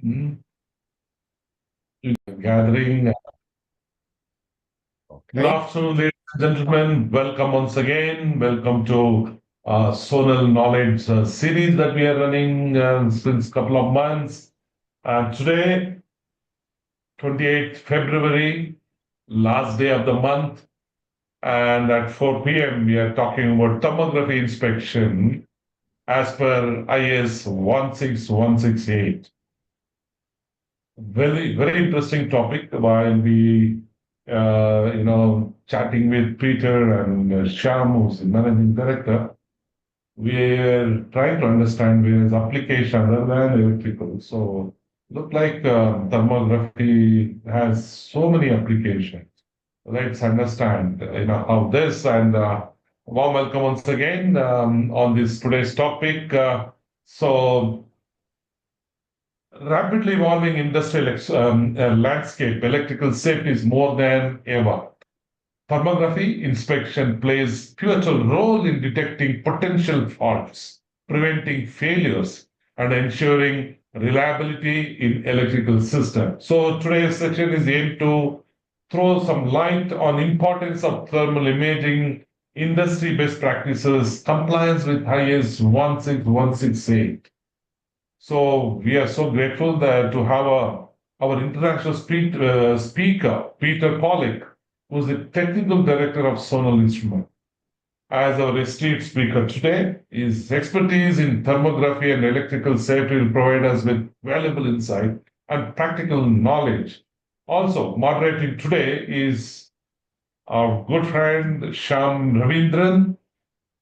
Mm, Gathering. Good Okay. afternoon, ladies and gentlemen. Welcome once again. Welcome to Sonal Knowledge series that we are running since couple of months. And today, 28th February, last day of the month, and at 4 p.m. we are talking about thermography inspection as per IS 16168. Very interesting topic. While we, chatting with Peter and Shyam, who's the managing director, we're trying to understand various application other than electrical. So, look like thermography has so many applications. Let's understand, how this and warm welcome once again on this today's topic. So rapidly evolving industrial landscape, electrical safety is more than ever. Thermography inspection plays pivotal role in detecting potential faults, preventing failures, and ensuring reliability in electrical systems. So today's section is aimed to throw some light on importance of thermal imaging, industry best practices, compliance with IS 16168. So we are so grateful that to have our international speaker, Peter Pollock, who's the technical director of Sonal Instrument, as our esteemed speaker today. His expertise in thermography and electrical safety will provide us with valuable insight and practical knowledge. Also, moderating today is our good friend Sham Ravindran,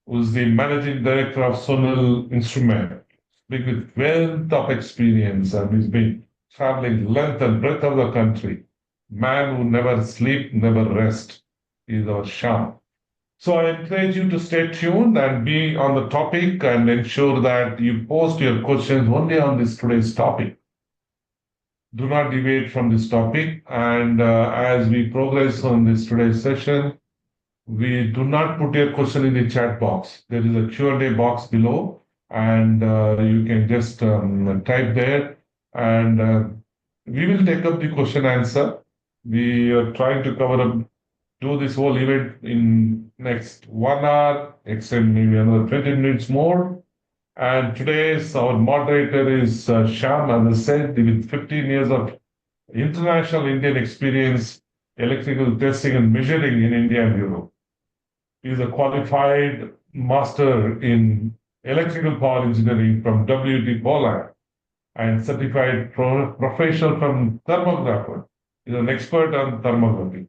who's the managing director of Sonal Instrument, big with wealth of experience, and he's been traveling length and breadth of the country. Man who never sleep, never rest is our Sham. So I encourage you to stay tuned and be on the topic and ensure that you post your questions only on this today's topic. Do not deviate from this topic. And as we progress on this today's session, we do not put your question in the chat box. There is a Q&A box below, and you can just type there, and we will take up the question answer. We are trying to do this whole event in next 1 hour, extend maybe another 20 minutes more. And today's our moderator is Sham, as I said, with 15 years of international Indian experience, electrical testing and measuring in India and Europe. He is a qualified master in electrical power engineering from WT Poland and certified professional from thermographer. He is an expert on thermography.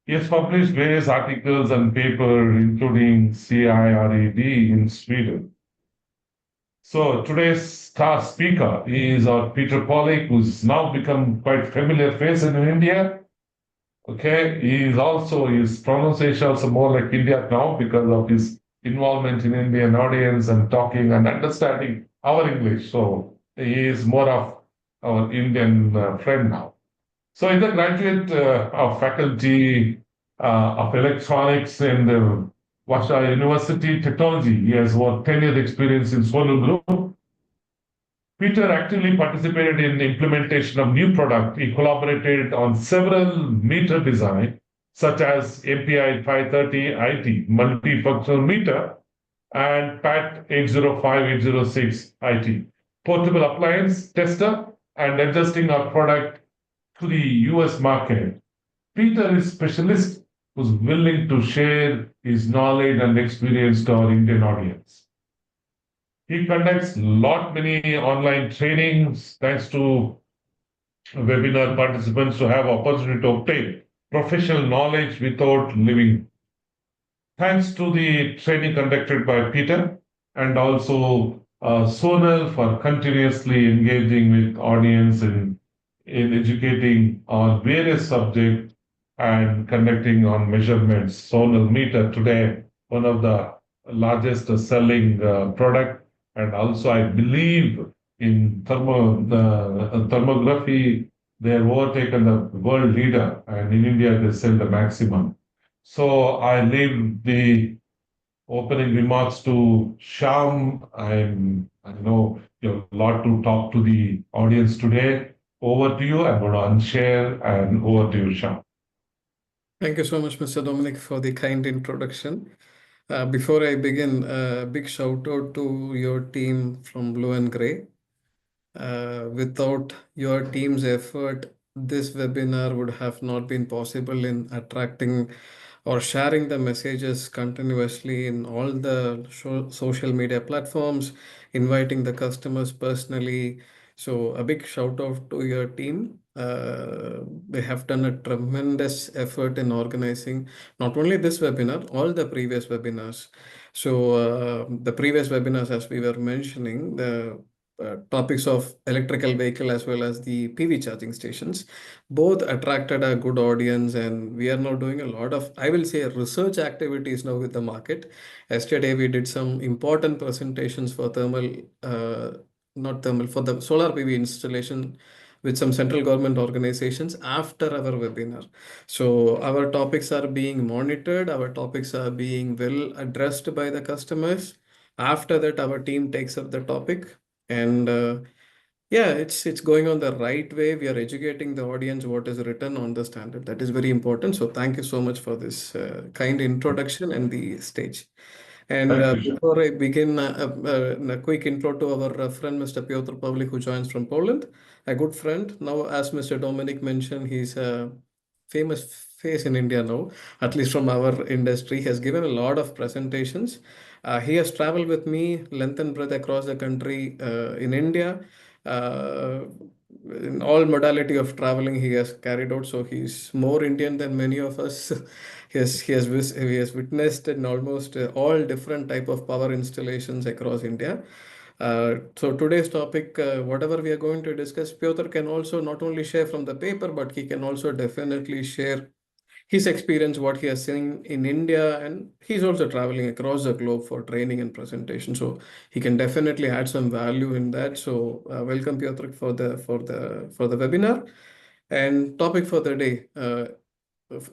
He has published various articles and papers, including CIRED in Sweden. So today's star speaker is our Peter Pollock, who's now become quite familiar face in India. Okay, his pronunciation also more like India now because of his involvement in Indian audience and talking and understanding our English. So he is more of our Indian friend now. So he's a graduate of faculty of electronics in the Washa University Technology. He has over 10 years experience in Sonu Group. Peter actively participated in the implementation of new product. He collaborated on several meter design, such as MPI 530 IT, multifunctional meter, and PAT 805806 IT, portable appliance tester, and adjusting our product to the US market. Peter is specialist who's willing to share his knowledge and experience to our Indian audience. He conducts lot many online trainings thanks to webinar participants to have opportunity to obtain professional knowledge without leaving. Thanks to the training conducted by Peter and also Sonal for continuously engaging with audience in educating on various subjects and conducting on measurements. Sonal meter today, one of the largest selling product, and also I believe in thermography, they have overtaken the world leader, and in India they sell the maximum. So I leave the opening remarks to Sham. I know you have a lot to talk to the audience today. Over to you. I'm going to unshare and over to you, Sham. Thank you so much, Mr. Dominic, for the kind introduction. Before I begin, a big shout out to your team from Blue and Gray. Without your team's effort, this webinar would have not been possible in attracting or sharing the messages continuously in all the social media platforms, inviting the customers personally. So, a big shout out to your team. They have done a tremendous effort in organizing not only this webinar, all the previous webinars. So, the previous webinars, as we were mentioning, the topics of electrical vehicle as well as the PV charging stations both attracted a good audience, and we are now doing a lot of, I will say, research activities now with the market. Yesterday we did some important presentations for thermal not thermal for the solar PV installation with some central government organizations after our webinar. So our topics are being monitored, our topics are being well addressed by the customers. After that, our team takes up the topic, and yeah, it's going on the right way. We are educating the audience what is written on the standard. That is very important. So thank you so much for this kind introduction and the stage. And Thank you, Sham. before I begin, a quick intro to our friend, Mr. Piotr Pavlik, who joins from Poland, a good friend. Now, as Mr. Dominic mentioned, he's a famous face in India now, at least from our industry. He has given a lot of presentations. He has traveled with me length and breadth across the country in India. Uh, in all modality of traveling, he has carried out. So he's more Indian than many of us. He has witnessed in almost all different type of power installations across India. So today's topic, whatever we are going to discuss, Piotr can also not only share from the paper, but he can also definitely share his experience, what he has seen in India, and he's also traveling across the globe for training and presentation. So he can definitely add some value in that. So welcome, Piotr, for the webinar. And topic for the day.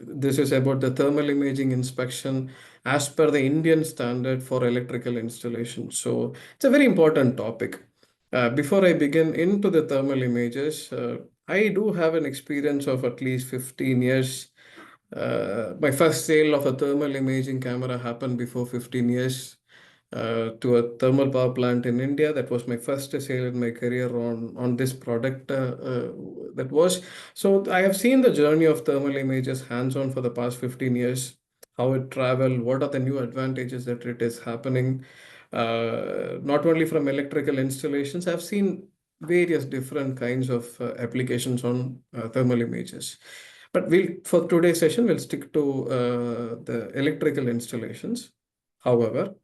This is about the thermal imaging inspection as per the Indian standard for electrical installation. So it's a very important topic. Before I begin into the thermal images, I do have an experience of at least 15 years. My first sale of a thermal imaging camera happened before 15 years to a thermal power plant in India. That was my first sale in my career on this product. That was so. I have seen the journey of thermal images hands-on for the past 15 years. How it travel, what are the new advantages that it is happening. Not only from electrical installations, I've seen various different kinds of applications on thermal images. But for today's session, we'll stick to the electrical installations. However,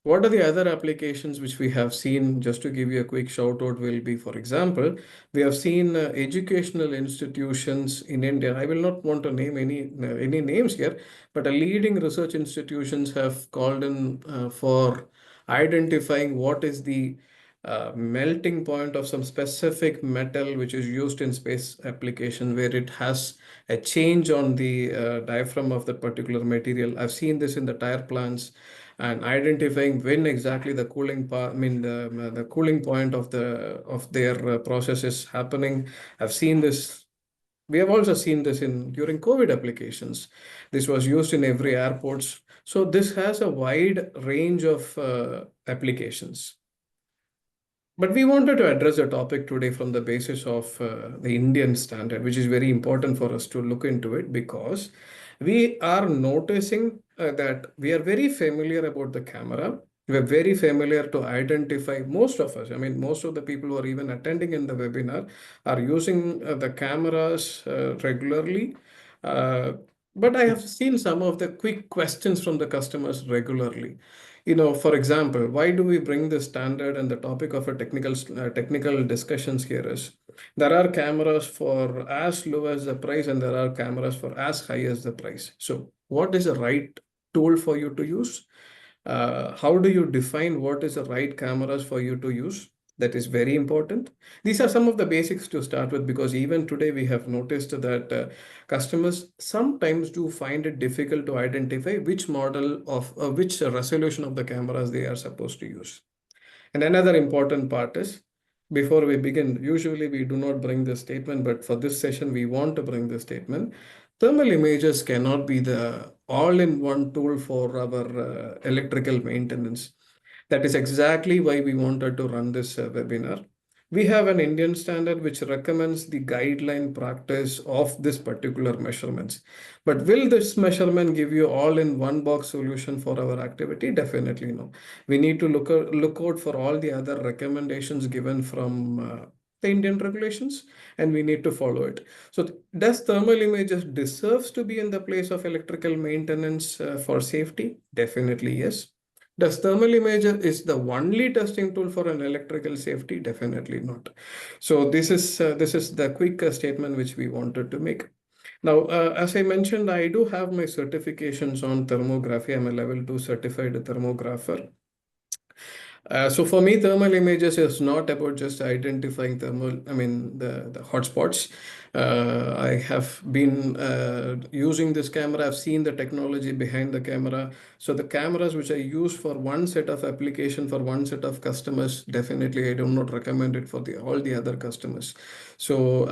what are the other applications which we have seen? Just to give you a quick shout out, will be, for example, we have seen educational institutions in India. I will not want to name any names here, but a leading research institutions have called in for identifying what is the melting point of some specific metal which is used in space application where it has a change on the diaphragm of that particular material. I've seen this in the tire plants and identifying when exactly the cooling part, I mean the cooling point of their process is happening. I've seen this. We have also seen this in during COVID applications. This was used in every airports. So this has a wide range of applications. But we wanted to address the topic today from the basis of the Indian standard, which is very important for us to look into it because we are noticing that we are very familiar about the camera. We are very familiar to identify most of us. I mean, most of the people who are even attending in the webinar are using the cameras regularly. Uh, but I have seen some of the quick questions from the customers regularly. For example, why do we bring this standard and the topic of a technical discussions here is there are cameras for as low as the price and there are cameras for as high as the price. So what is the right tool for you to use? How do you define what is the right cameras for you to use? That is very important. These are some of the basics to start with, because even today we have noticed that customers sometimes do find it difficult to identify which model of which resolution of the cameras they are supposed to use. And another important part is, before we begin, usually we do not bring this statement, but for this session, we want to bring this statement. Thermal images cannot be the all-in-one tool for our electrical maintenance. That is exactly why we wanted to run this webinar. We have an Indian standard which recommends the guideline practice of this particular measurements. But will this measurement give you all in one box solution for our activity? Definitely no. We need to look out for all the other recommendations given from the Indian regulations, and we need to follow it. So does thermal images deserves to be in the place of electrical maintenance for safety? Definitely yes. Does thermal imager is the only testing tool for an electrical safety? Definitely not. So this is the quick statement which we wanted to make. Now, as I mentioned, I do have my certifications on thermography. I'm a level 2 certified thermographer. So for me, thermal images is not about just identifying the hotspots. I have been using this camera. I've seen the technology behind the camera. So the cameras which I use for one set of application for one set of customers, definitely I do not recommend it for all the other customers. So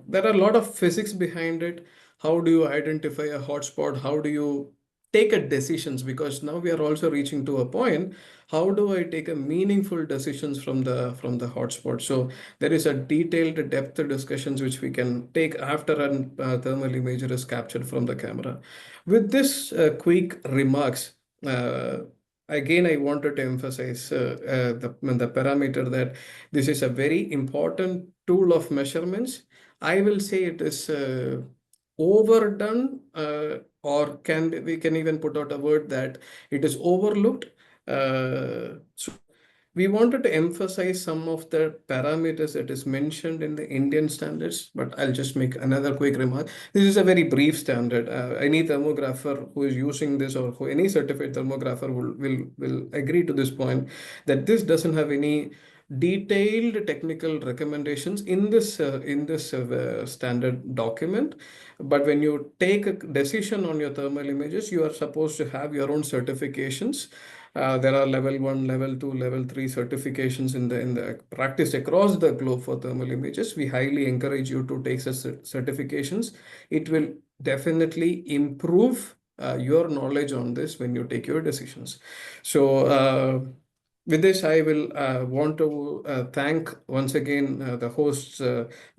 there are a lot of physics behind it. How do you identify a hotspot? How do you take a decisions? Because now we are also reaching to a point, how do I take a meaningful decisions from the hotspot? So there is a detailed depth discussions which we can take after a thermal imager is captured from the camera. With this quick remarks, again I wanted to emphasize the parameter that this is a very important tool of measurements. I will say it is overdone, or we can even put out a word that it is overlooked. So we wanted to emphasize some of the parameters that is mentioned in the Indian standards, but I'll just make another quick remark. This is a very brief standard. Any thermographer who is using this, or any certified thermographer will agree to this point, that this doesn't have any detailed technical recommendations in this standard document. But when you take a decision on your thermal images, you are supposed to have your own certifications. There are level 1, level 2, level 3 certifications in the practice across the globe for thermal images. We highly encourage you to take such certifications. It will definitely improve your knowledge on this when you take your decisions. So with this, I will want to thank once again the hosts,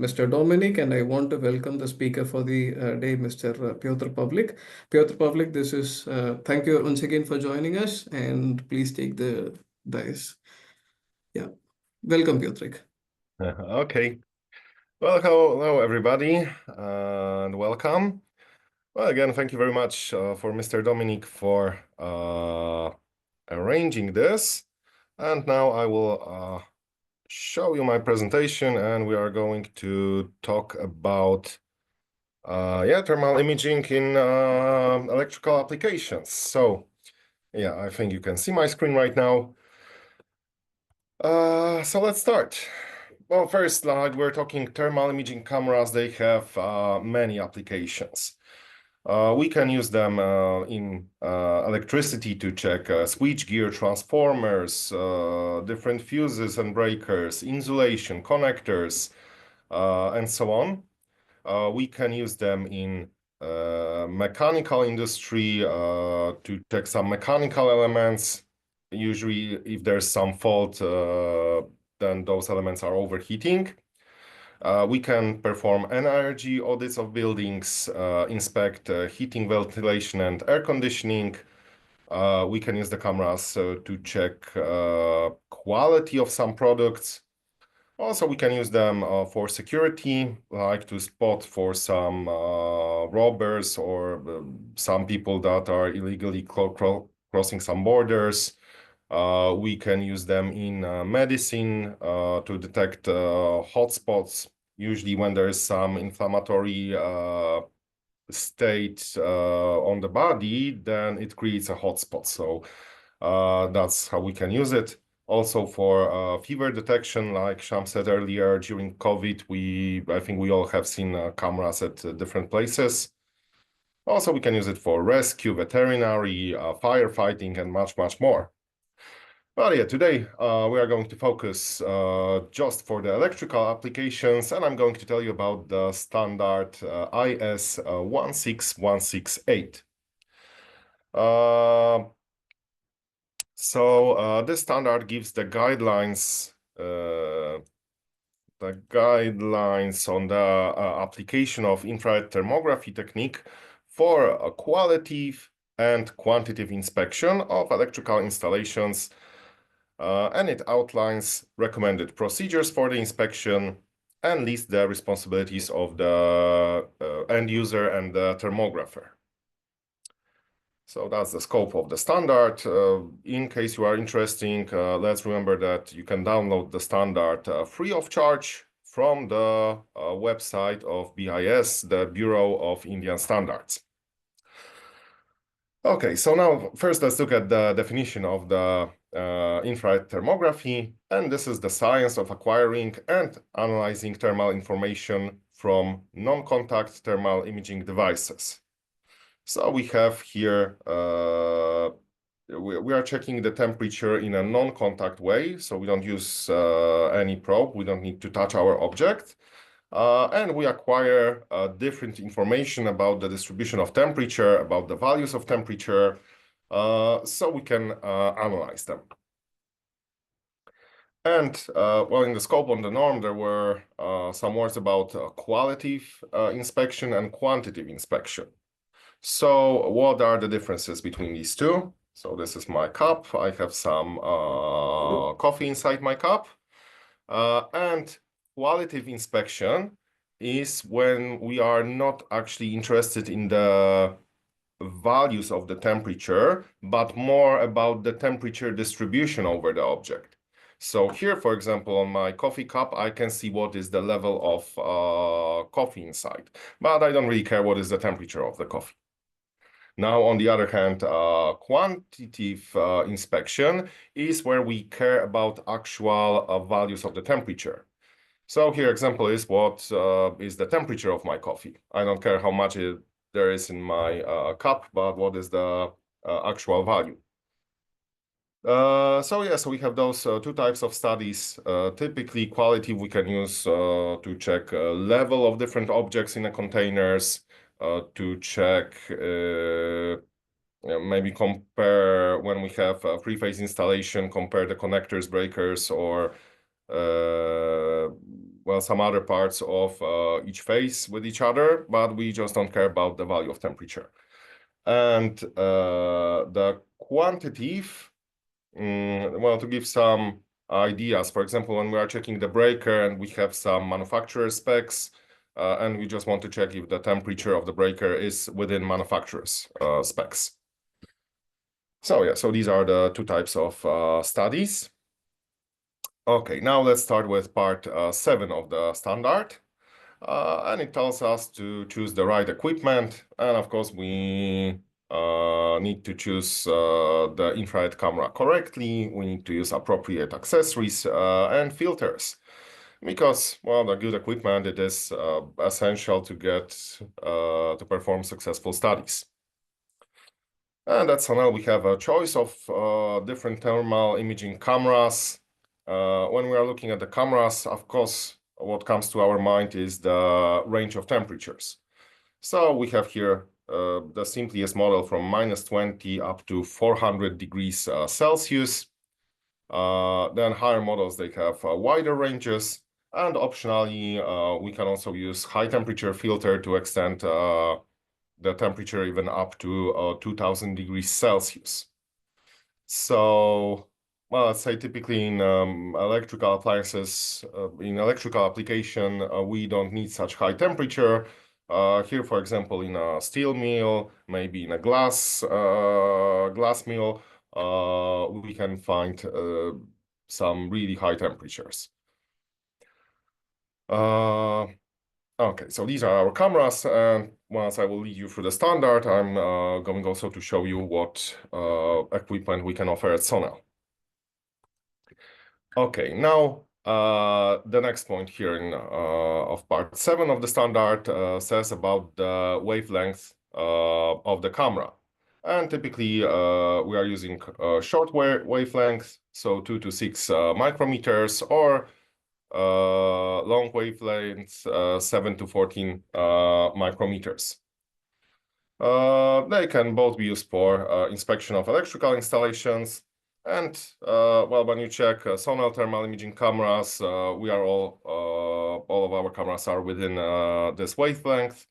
Mr. Dominic, and I want to welcome the speaker for the day, Mr. Piotr Pavlik. Piotr Pavlik, this is thank you once again for joining us, and please take the dice. Yeah, welcome, Piotr. Okay. Well, hello everybody, and welcome. Well, again, thank you very much for Mr. Dominic for arranging this. And now I will show you my presentation, and we are going to talk about thermal imaging in electrical applications. So yeah, I think you can see my screen right now. So let's start. Well, first, like we're talking thermal imaging cameras, they have many applications. We can use them in electricity to check switchgear, transformers, different fuses and breakers, insulation, connectors, and so on. We can use them in mechanical industry to check some mechanical elements. Usually, if there's some fault, then those elements are overheating. We can perform energy audits of buildings, inspect heating, ventilation, and air conditioning. We can use the cameras to check quality of some products. Also, we can use them for security, like to spot for some robbers or some people that are illegally crossing some borders. We can use them in medicine to detect hotspots. Usually when there is some inflammatory state on the body, then it creates a hotspot. So that's how we can use it. Also for fever detection, like Sham said earlier, during COVID, I think we all have seen cameras at different places. Also, we can use it for rescue, veterinary, firefighting, and much, much more. But yeah, today we are going to focus just for the electrical applications, and I'm going to tell you about the standard IS 16168. This standard gives the guidelines on the application of infrared thermography technique for a qualitative and quantitative inspection of electrical installations, and it outlines recommended procedures for the inspection and lists the responsibilities of the end user and the thermographer. So that's the scope of the standard. In case you are interested, let's remember that you can download the standard free of charge from the website of BIS, the Bureau of Indian Standards. Okay, so now first let's look at the definition of the infrared thermography, and this is the science of acquiring and analyzing thermal information from non-contact thermal imaging devices. So we have here, we are checking the temperature in a non-contact way, so we don't use any probe, we don't need to touch our object. And we acquire different information about the distribution of temperature, about the values of temperature, so we can analyze them. And well, in the scope on the norm, there were some words about qualitative inspection and quantitative inspection. So what are the differences between these two? So this is my cup. I have some coffee inside my cup. And qualitative inspection is when we are not actually interested in the values of the temperature, but more about the temperature distribution over the object. So here, for example, on my coffee cup, I can see what is the level of coffee inside, but I don't really care what is the temperature of the coffee. Now, on the other hand, quantitative inspection is where we care about actual values of the temperature. So here example is what is the temperature of my coffee. I don't care how much there is in my cup, but what is the actual value. So we have those two types of studies. Typically, qualitative we can use to check level of different objects in the containers, to check, maybe compare when we have a three-phase installation, compare the connectors, breakers, or well, some other parts of each phase with each other, but we just don't care about the value of temperature. And the quantitative, well, to give some ideas, for example, when we are checking the breaker and we have some manufacturer specs, and we just want to check if the temperature of the breaker is within manufacturer's specs. So these are the two types of studies. Okay, now let's start with part 7 of the standard. And it tells us to choose the right equipment. And of course, we need to choose the infrared camera correctly. We need to use appropriate accessories and filters. Because, well, the good equipment, it is essential to get to perform successful studies. And that's how now we have a choice of different thermal imaging cameras. When we are looking at the cameras, of course, what comes to our mind is the range of temperatures. So we have here the simplest model from -20 up to 400 degrees Celsius. Then higher models, they have wider ranges. And optionally, we can also use high temperature filter to extend the temperature even up to 2000 degrees Celsius. So, well, let's say typically in electrical appliances, in electrical application, we don't need such high temperature. Here, for example, in a steel mill, maybe in a glass mill, we can find some really high temperatures. Okay, so these are our cameras, and once I will lead you through the standard, I'm going also to show you what equipment we can offer at Sonel. Okay, now the next point here in of part 7 of the standard says about the wavelength of the camera. And typically we are using short wavelength, so 2 to 6 micrometers, or long wavelengths 7 to 14 micrometers. They can both be used for inspection of electrical installations. And well, when you check sonar thermal imaging cameras, we are all of our cameras are within this wavelength.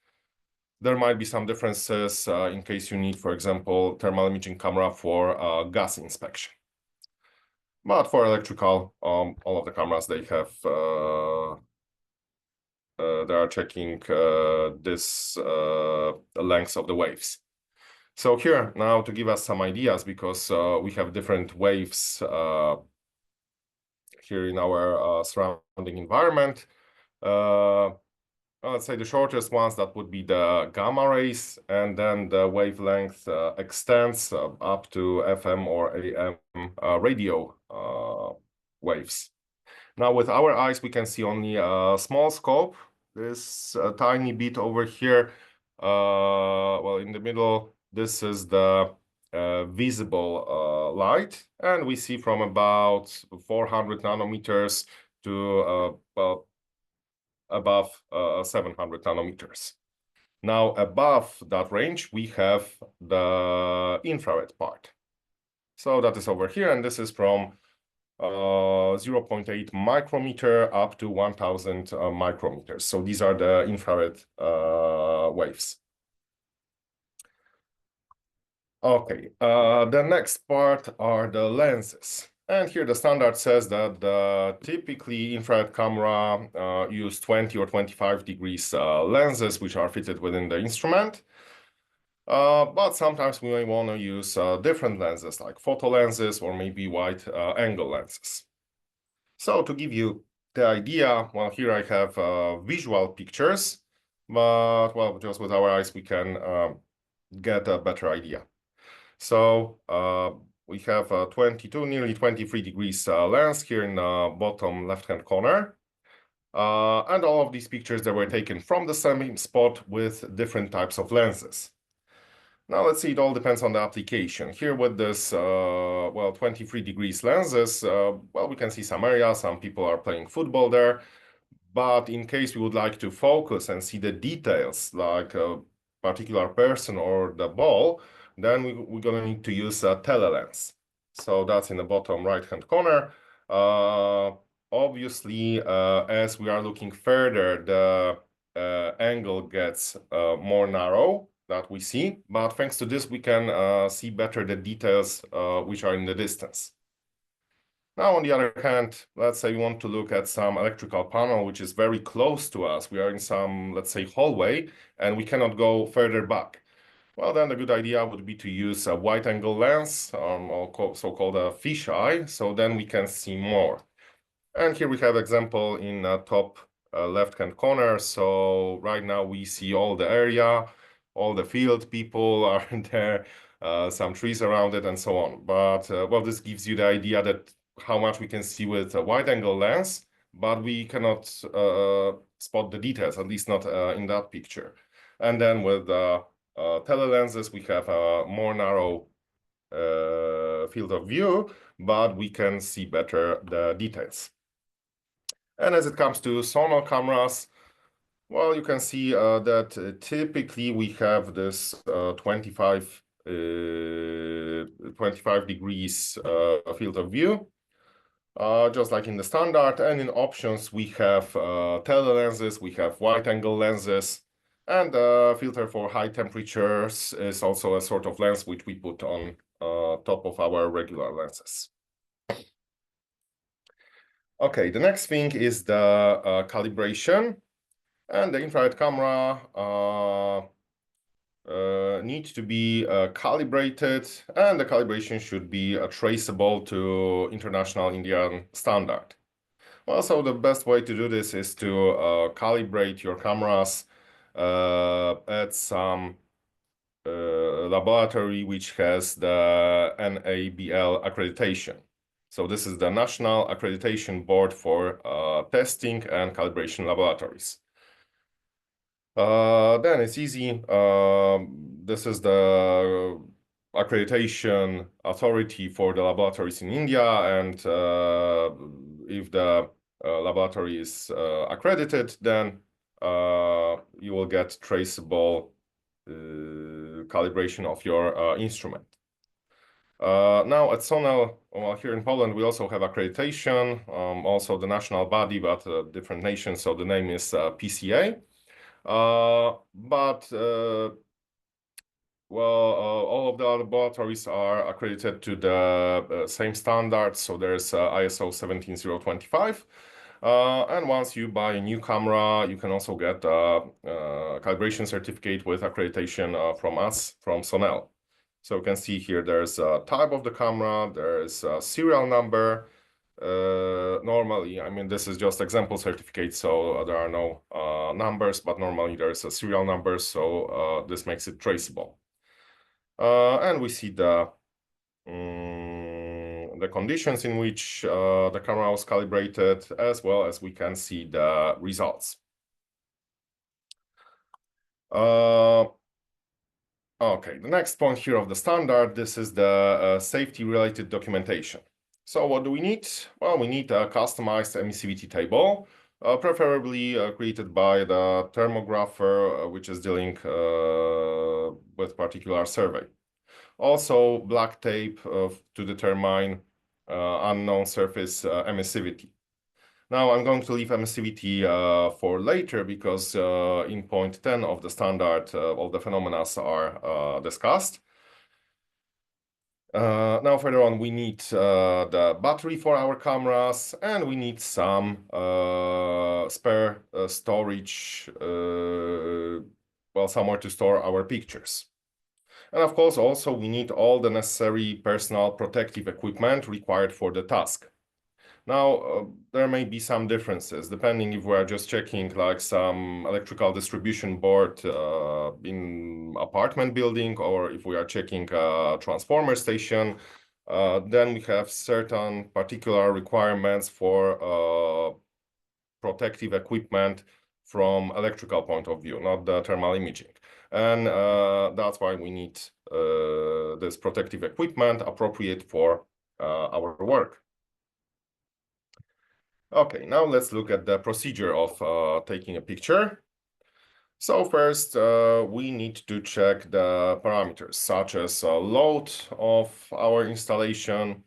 There might be some differences in case you need, for example, thermal imaging camera for gas inspection. But for electrical, all of the cameras, they have they are checking this length of the waves. So here now to give us some ideas, because we have different waves here in our surrounding environment. Let's say the shortest ones, that would be the gamma rays, and then the wavelength extends up to FM or AM radio waves. Now with our eyes, we can see only a small scope, this tiny bit over here. Well, in the middle, this is the visible light, and we see from about 400 nanometers to well, above 700 nanometers. Now above that range, we have the infrared part. So that is over here, and this is from 0.8 micrometer up to 1000 micrometers. So these are the infrared waves. Okay, the next part are the lenses. And here the standard says that the typically infrared camera use 20 or 25 degrees lenses, which are fitted within the instrument. But sometimes we may want to use different lenses, like photo lenses or maybe wide angle lenses. So to give you the idea, well, here I have visual pictures, but well, just with our eyes we can get a better idea. So we have a 22, nearly 23 degrees lens here in the bottom left-hand corner. And all of these pictures that were taken from the same spot with different types of lenses. Now let's see, it all depends on the application. Here with this, well, 23 degrees lenses, well, we can see some areas, some people are playing football there. But in case we would like to focus and see the details, like a particular person or the ball, then we're gonna need to use a telelens. So that's in the bottom right-hand corner. Obviously, as we are looking further, the angle gets more narrow that we see, but thanks to this, we can see better the details which are in the distance. Now, on the other hand, let's say we want to look at some electrical panel which is very close to us. We are in some, let's say, hallway, and we cannot go further back. Well, then the good idea would be to use a wide angle lens, or so-called a fisheye, so then we can see more. And here we have example in top left-hand corner. So right now we see all the area, all the field, people are there, some trees around it and so on. But well, this gives you the idea that how much we can see with a wide angle lens, but we cannot spot the details, at least not in that picture. And then with telelenses, we have a more narrow field of view, but we can see better the details. And as it comes to sonar cameras, well, you can see that typically we have this 25 degrees field of view, just like in the standard. And in options, we have telelenses, we have wide angle lenses, and filter for high temperatures is also a sort of lens which we put on top of our regular lenses. Okay, the next thing is the calibration, and the infrared camera needs to be calibrated, and the calibration should be traceable to international Indian standard. Well, so the best way to do this is to calibrate your cameras at some laboratory which has the NABL accreditation. So this is the National Accreditation Board for Testing and Calibration Laboratories. Then it's easy. This is the accreditation authority for the laboratories in India, and if the laboratory is accredited, then you will get traceable calibration of your instrument. Now at Sonel, well, here in Poland, we also have accreditation, also the national body, but different nations, so the name is PCA. All of the laboratories are accredited to the same standards. So there's ISO 17025. And once you buy a new camera, you can also get a calibration certificate with accreditation from us, from Sonel. So you can see here there's a type of the camera, there's a serial number. Normally, I mean, this is just example certificate, so there are no numbers, but normally there is a serial number, so this makes it traceable. And we see the conditions in which the camera was calibrated, as well as we can see the results. Okay, the next point here of the standard, this is the safety-related documentation. So what do we need? Well, we need a customized emissivity table, preferably created by the thermographer, which is dealing with particular survey. Also, black tape to determine unknown surface emissivity. Now I'm going to leave emissivity for later because in point 10 of the standard, all the phenomena are discussed. Now further on, we need the battery for our cameras, and we need some spare storage, well, somewhere to store our pictures. And of course, also we need all the necessary personal protective equipment required for the task. Now, there may be some differences depending if we are just checking like some electrical distribution board in apartment building, or if we are checking a transformer station, then we have certain particular requirements for protective equipment from electrical point of view, not the thermal imaging. And that's why we need this protective equipment appropriate for our work. Okay, now let's look at the procedure of taking a picture. So first, we need to check the parameters, such as load of our installation.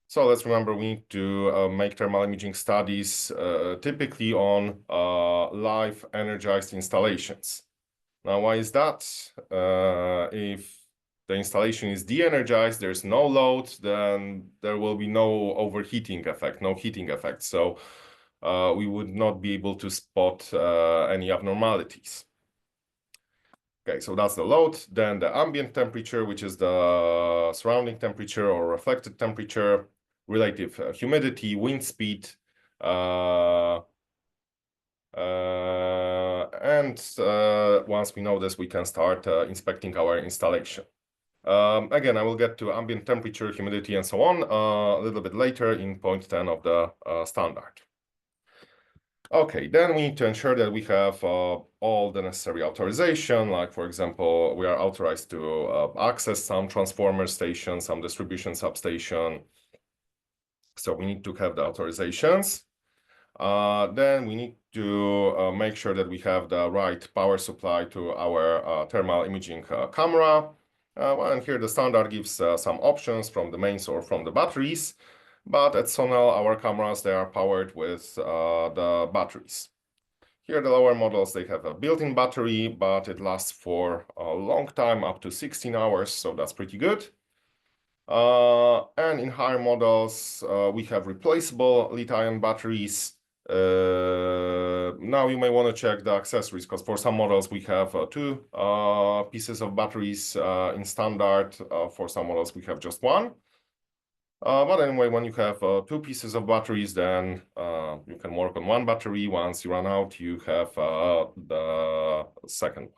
So let's remember, we need to make thermal imaging studies typically on live energized installations. Now, why is that? If the installation is de-energized, there's no load, then there will be no overheating effect, no heating effect. So we would not be able to spot any abnormalities. Okay, so that's the load. Then the ambient temperature, which is the surrounding temperature or reflected temperature, relative humidity, wind speed, and once we know this, we can start inspecting our installation. Again, I will get to ambient temperature, humidity, and so on a little bit later in point 10 of the standard. Okay, then we need to ensure that we have all the necessary authorization. Like, for example, we are authorized to access some transformer station, some distribution substation. So we need to have the authorizations. Then we need to make sure that we have the right power supply to our thermal imaging camera. And here the standard gives some options from the mains or from the batteries. But at Sonel, our cameras, they are powered with the batteries. Here, the lower models, they have a built-in battery, but it lasts for a long time, up to 16 hours, so that's pretty good. And in higher models, we have replaceable lithium batteries. Now you may want to check the accessories, because for some models we have two pieces of batteries in standard. For some models we have just one. But anyway, when you have two pieces of batteries, then you can work on one battery. Once you run out, you have the second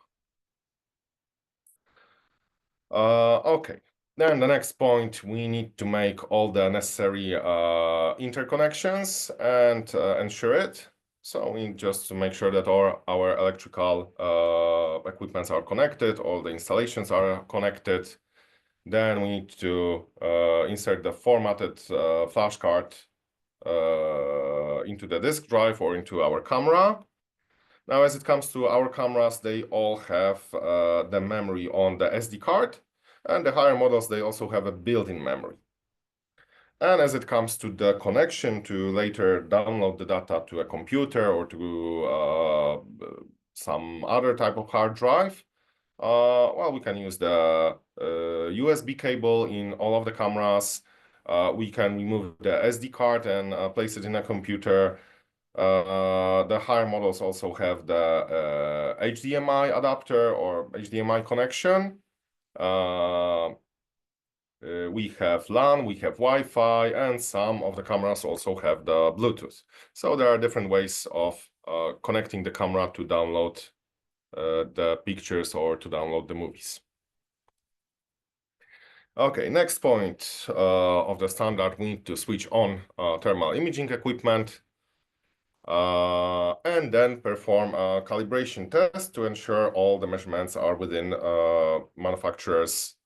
one. Okay, Then the next point, we need to make all the necessary interconnections and ensure it. So we need just to make sure that all our electrical equipments are connected, all the installations are connected. Then we need to insert the formatted flash card into the disk drive or into our camera. Now, as it comes to our cameras, they all have the memory on the SD card, and the higher models, they also have a built-in memory. And as it comes to the connection to later download the data to a computer or to some other type of hard drive, well, we can use the USB cable in all of the cameras. We can remove the SD card and place it in a computer. The higher models also have the HDMI adapter or HDMI connection. We have LAN, we have Wi-Fi, and some of the cameras also have the Bluetooth. So there are different ways of connecting the camera to download the pictures or to download the movies. Okay, next point of the standard, we need to switch on thermal imaging equipment and then perform a calibration test to ensure all the measurements are within manufacturer's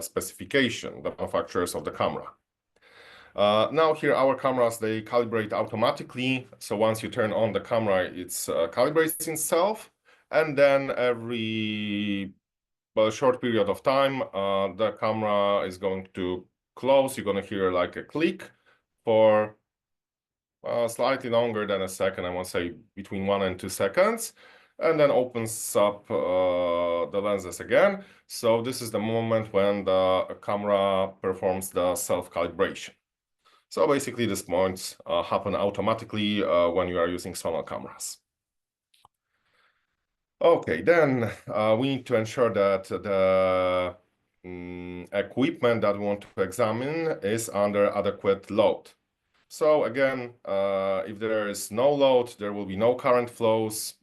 specification, the manufacturers of the camera. Now here our cameras, they calibrate automatically. So once you turn on the camera, it calibrates itself. And then every short period of time, the camera is going to close. You're going to hear like a click for slightly longer than a second. I want to say between 1 and 2 seconds, and then opens up the lenses again. So this is the moment when the camera performs the self-calibration. So basically these points happen automatically when you are using Sonal cameras. Okay, then we need to ensure that the equipment that we want to examine is under adequate load. So again, if there is no load, there will be no current flows.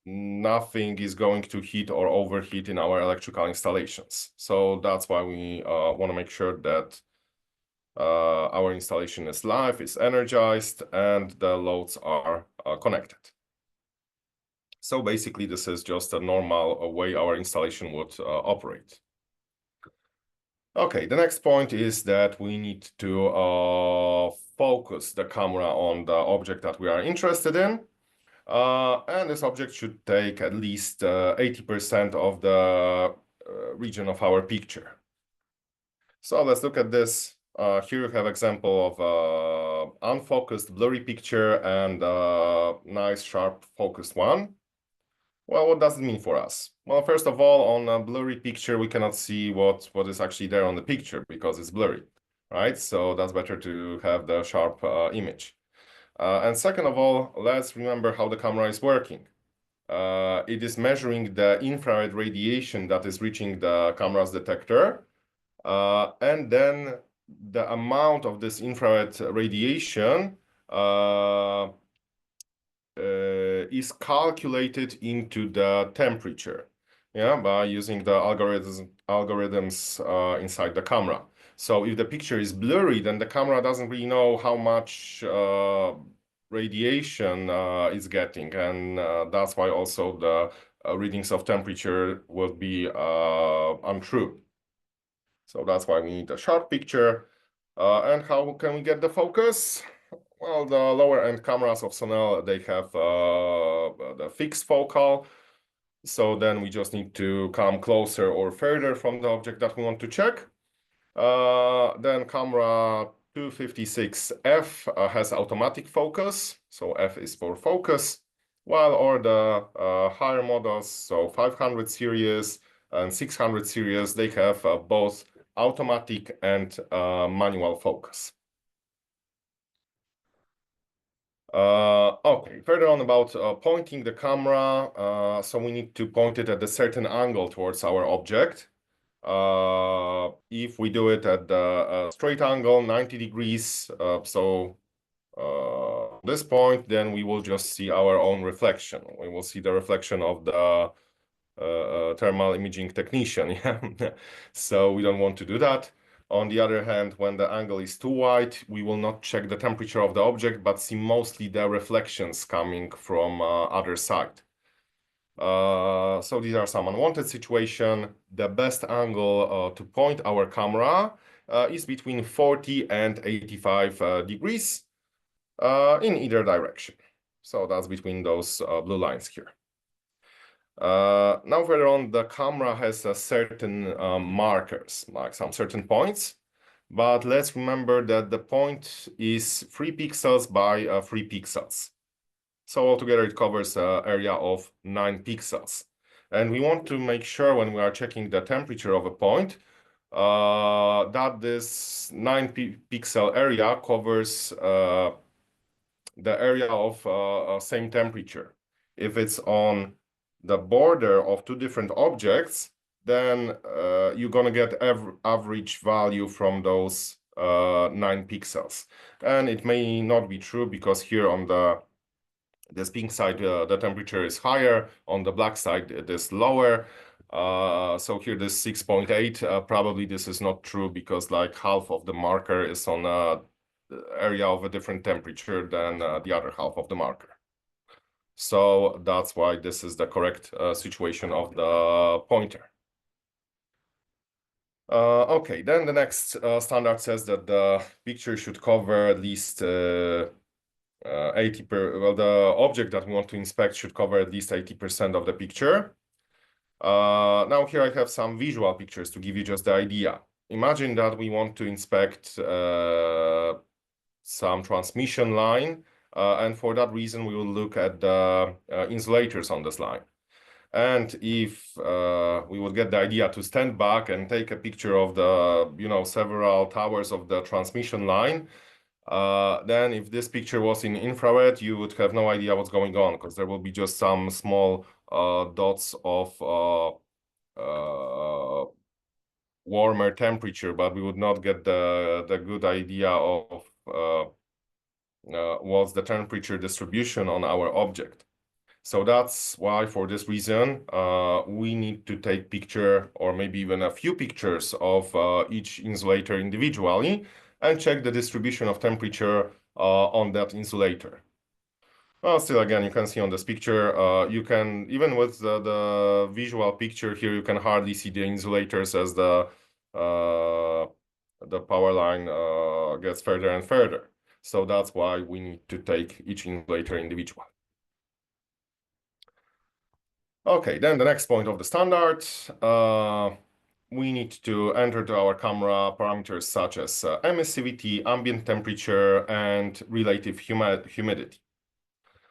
Nothing is going to heat or overheat in our electrical installations. So that's why we want to make sure that our installation is live, is energized, and the loads are connected. So basically, this is just a normal way our installation would operate. Okay, the next point is that we need to focus the camera on the object that we are interested in. And this object should take at least 80% of the region of our picture. So let's look at this. Here you have example of unfocused blurry picture and nice sharp focused one. Well, what does it mean for us? Well, first of all, on a blurry picture, we cannot see what is actually there on the picture because it's blurry, right? So that's better to have the sharp image. And second of all, let's remember how the camera is working. It is measuring the infrared radiation that is reaching the camera's detector. And then the amount of this infrared radiation is calculated into the temperature, by using the algorithms inside the camera. So if the picture is blurry, then the camera doesn't really know how much radiation it's getting, and that's why also the readings of temperature will be untrue. So that's why we need a sharp picture. And how can we get the focus? Well, the lower end cameras of Sonal, they have the fixed focal. So then we just need to come closer or further from the object that we want to check. Then camera 256F has automatic focus. So F is for focus, while all the higher models, so 500 series and 600 series, they have both automatic and manual focus. Okay, further on about pointing the camera. So we need to point it at a certain angle towards our object. If we do it at the straight angle, 90 degrees, this point, then we will just see our own reflection. We will see the reflection of the thermal imaging technician. Yeah. So we don't want to do that. On the other hand, when the angle is too wide, we will not check the temperature of the object, but see mostly the reflections coming from other side. So these are some unwanted situation. The best angle to point our camera is between 40 and 85 degrees in either direction. So that's between those blue lines here. Now further on, the camera has certain markers, like some certain points. But let's remember that the point is 3 pixels by 3 pixels. So altogether it covers an area of 9 pixels. And we want to make sure when we are checking the temperature of a point that this 9 pixel area covers the area of same temperature. If it's on the border of two different objects, then you're gonna get average value from those 9 pixels. And it may not be true because here on this pink side, the temperature is higher, on the black side it is lower. So here this 6.8, probably this is not true because like half of the marker is on a area of a different temperature than the other half of the marker. So that's why this is the correct situation of the pointer. Okay, then the next standard says that the picture should cover at least 80%, well, the object that we want to inspect should cover at least 80% of the picture. Now here I have some visual pictures to give you just the idea. Imagine that we want to inspect some transmission line, and for that reason we will look at the insulators on this line. And if we would get the idea to stand back and take a picture of the, several towers of the transmission line, then if this picture was in infrared, you would have no idea what's going on because there will be just some small dots of warmer temperature, but we would not get the good idea of what's the temperature distribution on our object. So that's why, for this reason, we need to take picture or maybe even a few pictures of each insulator individually and check the distribution of temperature on that insulator. Well, still, again, you can see on this picture, you can, even with the visual picture here, you can hardly see the insulators as the power line gets further and further. So that's why we need to take each insulator individually. Okay, then the next point of the standard, we need to enter to our camera parameters such as emissivity, ambient temperature, and relative humidity.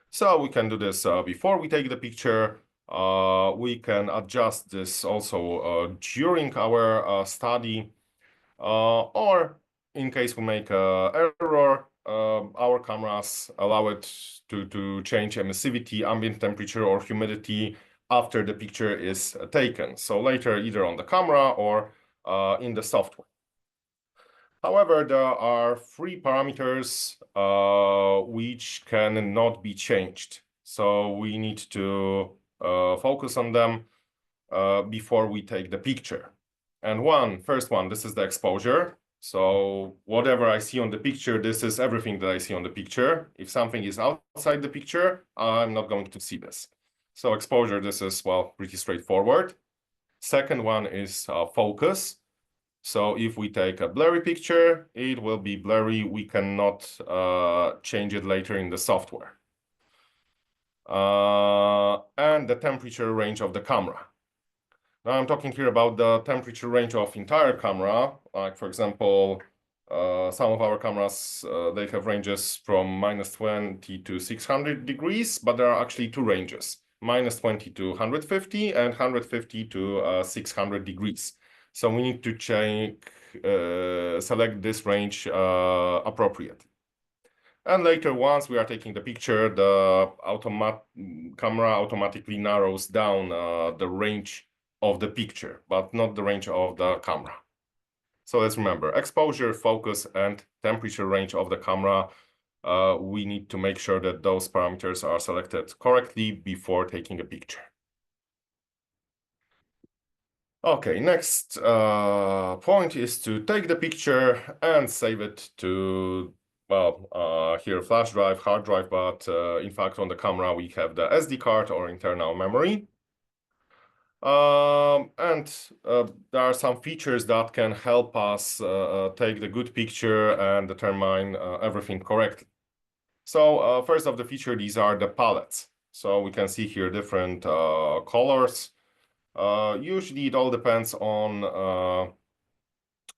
So we can do this before we take the picture. We can adjust this also during our study, or in case we make an error, our cameras allow it to change emissivity, ambient temperature, or humidity after the picture is taken. So later, either on the camera or in the software. However, there are 3 parameters which cannot be changed. So we need to focus on them before we take the picture. And first one, this is the exposure. So whatever I see on the picture, this is everything that I see on the picture. If something is outside the picture, I'm not going to see this. So exposure, this is, well, pretty straightforward. Second one is focus. So if we take a blurry picture, it will be blurry. We cannot change it later in the software. And the temperature range of the camera. Now I'm talking here about the temperature range of entire camera. Like, for example, some of our cameras, they have ranges from -20 to 600 degrees, but there are actually 2 ranges, -20 to 150 and 150 to 600 degrees. So we need to select this range appropriately. And later, once we are taking the picture, the camera automatically narrows down the range of the picture, but not the range of the camera. So let's remember, exposure, focus, and temperature range of the camera. We need to make sure that those parameters are selected correctly before taking a picture. Okay, next point is to take the picture and save it to, well, here flash drive, hard drive, but in fact on the camera we have the SD card or internal memory. And there are some features that can help us take the good picture and determine everything correctly. So first of the feature, these are the palettes. So we can see here different colors. Usually it all depends on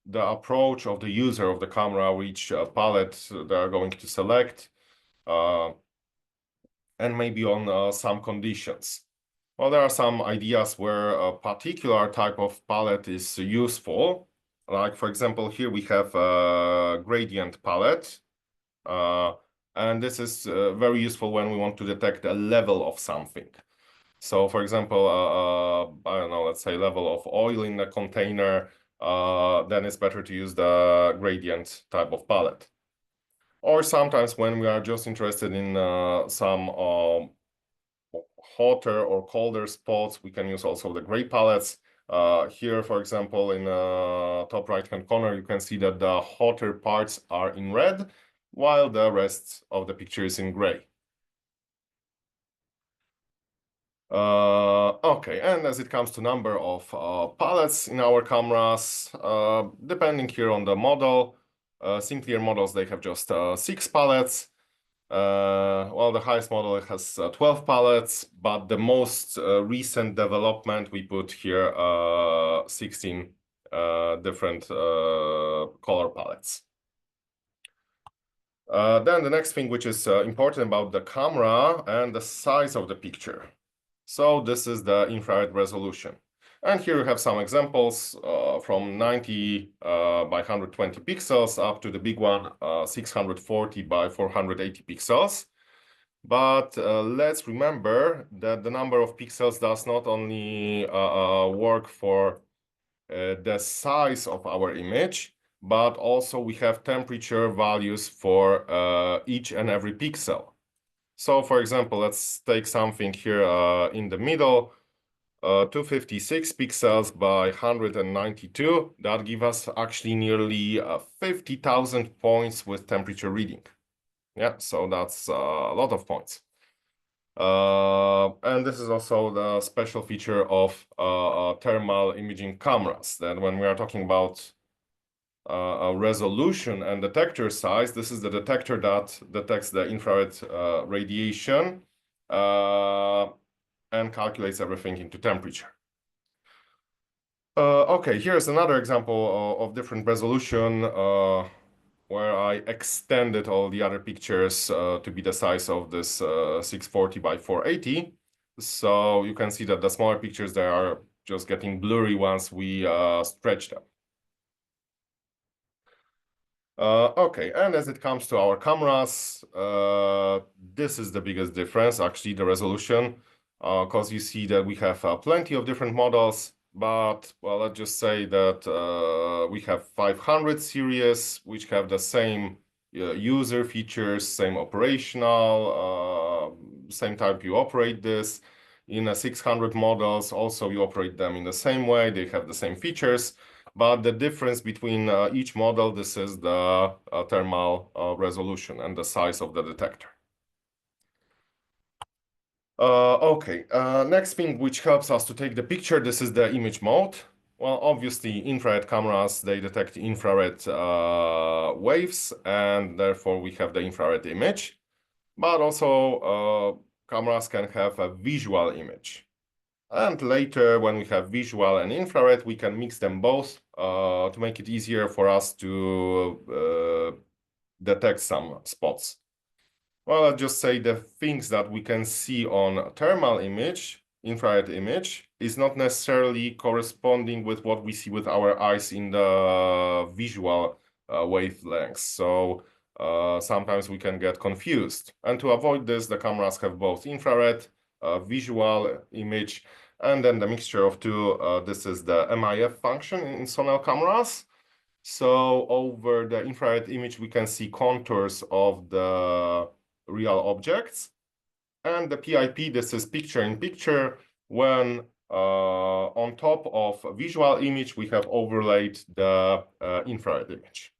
the approach of the user of the camera, which palette they are going to select, and maybe on some conditions. Well, there are some ideas where a particular type of palette is useful. Like, for example, here we have a gradient palette. And this is very useful when we want to detect a level of something. So, for example, I don't know, let's say level of oil in a container, then it's better to use the gradient type of palette. Or sometimes when we are just interested in some hotter or colder spots, we can use also the gray palettes. Here, for example, in the top right-hand corner, you can see that the hotter parts are in red, while the rest of the picture is in gray. Okay, and as it comes to number of palettes in our cameras, depending here on the model, Sinclair models, they have just 6 palettes. Well, the highest model has 12 palettes, but the most recent development, we put here 16 different color palettes. Then the next thing which is important about the camera and the size of the picture. So this is the infrared resolution. And here you have some examples from 90 by 120 pixels up to the big one, 640 by 480 pixels. But let's remember that the number of pixels does not only work for the size of our image, but also we have temperature values for each and every pixel. So for example, let's take something here in the middle, 256 pixels by 192. That gives us actually nearly 50,000 points with temperature reading. Yeah, so that's a lot of points. And this is also the special feature of thermal imaging cameras, that when we are talking about resolution and detector size, this is the detector that detects the infrared radiation and calculates everything into temperature. Okay, here's another example of different resolution where I extended all the other pictures to be the size of this 640 by 480. So you can see that the smaller pictures, they are just getting blurry once we stretch them. Okay, and as it comes to our cameras, this is the biggest difference, actually, the resolution, because you see that we have plenty of different models, but, well, let's just say that we have 500 series, which have the same user features, same operational, same type you operate this. In 600 models, also you operate them in the same way, they have the same features. But the difference between each model, this is the thermal resolution and the size of the detector. Okay, next thing which helps us to take the picture, this is the image mode. Well, obviously, infrared cameras, they detect infrared waves, and therefore we have the infrared image. But also, cameras can have a visual image. And later, when we have visual and infrared, we can mix them both to make it easier for us to detect some spots. Well, I'll just say the things that we can see on thermal image, infrared image, is not necessarily corresponding with what we see with our eyes in the visual wavelengths. So sometimes we can get confused. And to avoid this, the cameras have both infrared, visual image, and then the mixture of two. This is the MIF function in Sonel cameras. So over the infrared image, we can see contours of the real objects. And the PIP, this is picture in picture. When on top of a visual image, we have overlaid the infrared image.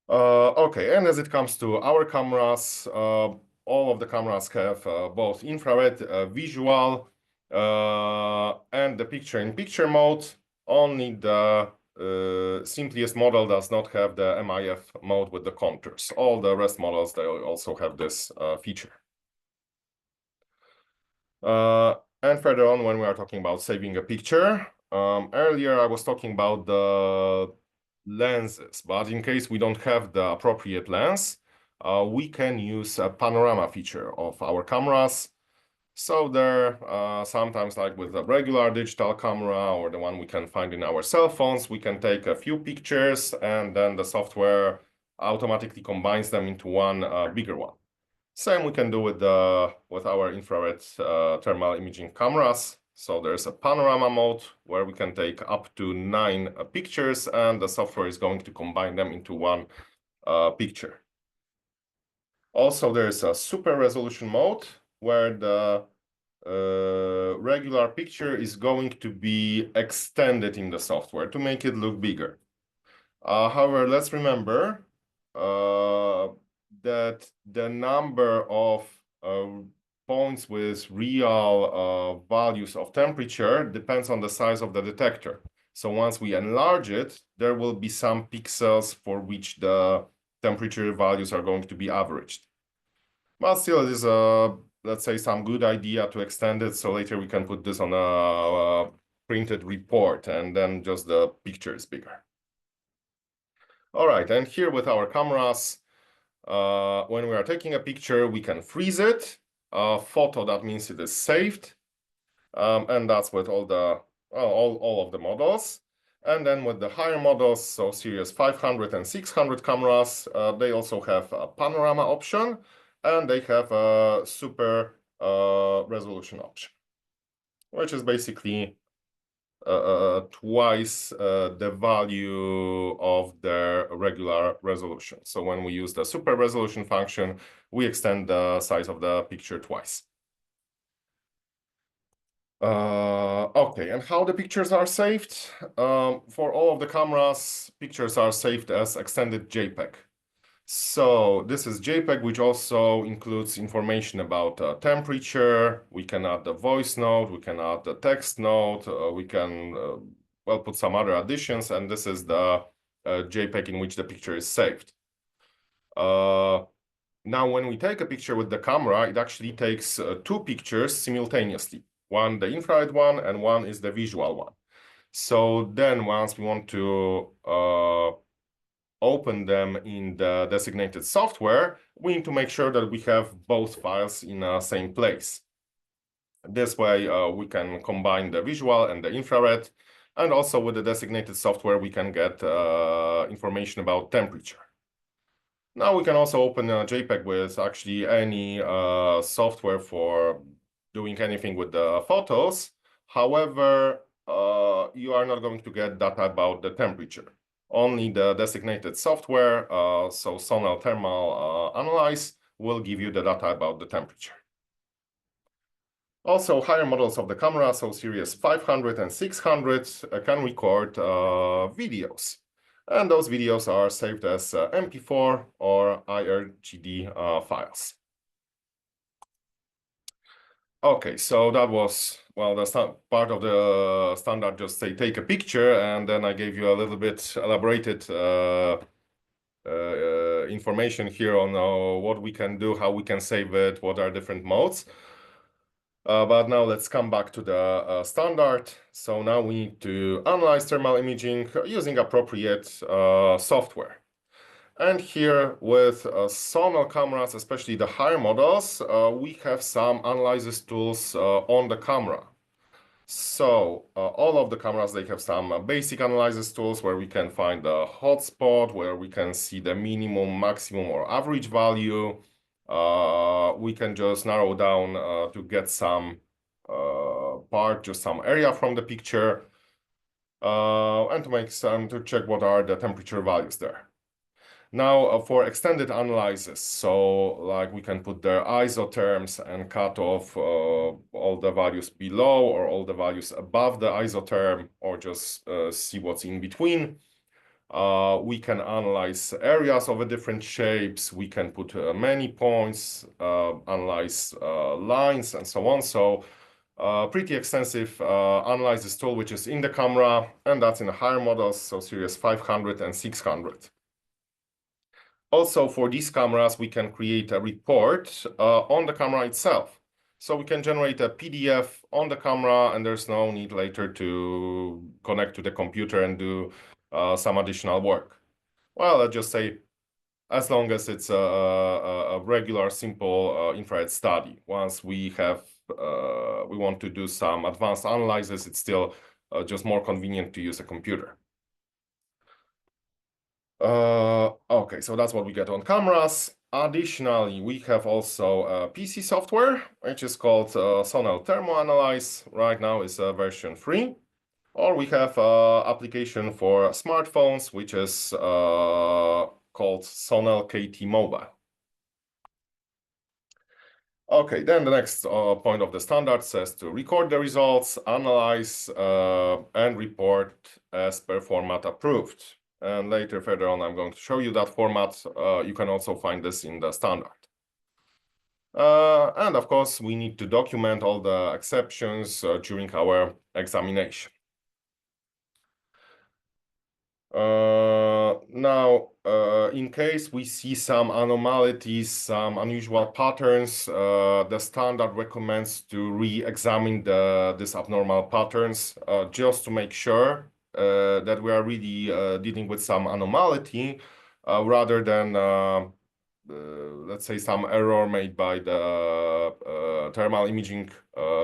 Okay, and as it comes to our cameras, all of the cameras have both infrared, visual, and the picture-in-picture mode. Only the simplest model does not have the MIF mode with the contours. All the rest models, they also have this feature. And further on, when we are talking about saving a picture, earlier I was talking about the lenses, but in case we don't have the appropriate lens, we can use a panorama feature of our cameras. So there, sometimes like with a regular digital camera or the one we can find in our cell phones, we can take a few pictures and then the software automatically combines them into one bigger one. Same we can do with our infrared thermal imaging cameras. So there's a panorama mode where we can take up to 9 pictures, and the software is going to combine them into one picture. Also, there's a super resolution mode where the regular picture is going to be extended in the software to make it look bigger. However, let's remember that the number of points with real values of temperature depends on the size of the detector. So once we enlarge it, there will be some pixels for which the temperature values are going to be averaged. But still, it is let's say, some good idea to extend it, so later we can put this on a printed report, and then just the picture is bigger. All right, and here with our cameras, when we are taking a picture, we can freeze it. Photo, that means it is saved, and that's with all of the models. And then with the higher models, so series 500 and 600 cameras, they also have a panorama option, and they have a super resolution option, which is basically twice the value of the regular resolution. So when we use the super resolution function, we extend the size of the picture twice. Okay, and how the pictures are saved? For all of the cameras, pictures are saved as extended JPEG. So this is JPEG, which also includes information about temperature. We can add the voice note, we can add the text note, we can well put some other additions, and this is the JPEG in which the picture is saved. Now, when we take a picture with the camera, it actually takes 2 pictures simultaneously. One, the infrared one, and one is the visual one. So then once we want to open them in the designated software, we need to make sure that we have both files in the same place. This way, we can combine the visual and the infrared, and also with the designated software, we can get information about temperature. Now we can also open a JPEG with actually any software for doing anything with the photos. However, you are not going to get data about the temperature. Only the designated software, so Sonal Thermal Analyze, will give you the data about the temperature. Also, higher models of the camera, so series 500 and 600, can record videos. And those videos are saved as MP4 or IRGD files. Okay, so that was, well, that's not part of the standard, just say take a picture, and then I gave you a little bit elaborated information here on what we can do, how we can save it, what are different modes. But now let's come back to the standard. So now we need to analyze thermal imaging using appropriate software. And here with Sonal cameras, especially the higher models, we have some analysis tools on the camera. So all of the cameras, they have some basic analysis tools where we can find the hotspot, where we can see the minimum, maximum, or average value. We can just narrow down to get some part, just some area from the picture, and to check what are the temperature values there. Now, for extended analysis, so like we can put the isotherms and cut off all the values below or all the values above the isotherm, or just see what's in between. We can analyze areas of different shapes. We can put many points, analyze lines, and so on. So pretty extensive analysis tool, which is in the camera, and that's in the higher models, so series 500 and 600. Also, for these cameras, we can create a report on the camera itself. So we can generate a PDF on the camera, and there's no need later to connect to the computer and do some additional work. Well, let's just say, as long as it's a regular, simple infrared study. Once we want to do some advanced analysis, it's still just more convenient to use a computer. Okay, so that's what we get on cameras. Additionally, we have also PC software, which is called Sonel Thermoanalyze. Right now is version 3. Or we have application for smartphones, which is called Sonel KT Mobile. Okay, then the next point of the standard says to record the results, analyze, and report as per format approved. And later, further on, I'm going to show you that format. You can also find this in the standard. And of course, we need to document all the exceptions during our examination. Now, in case we see some anomalies, some unusual patterns, the standard recommends to re-examine these abnormal patterns just to make sure that we are really dealing with some anomaly rather than, let's say, some error made by the thermal imaging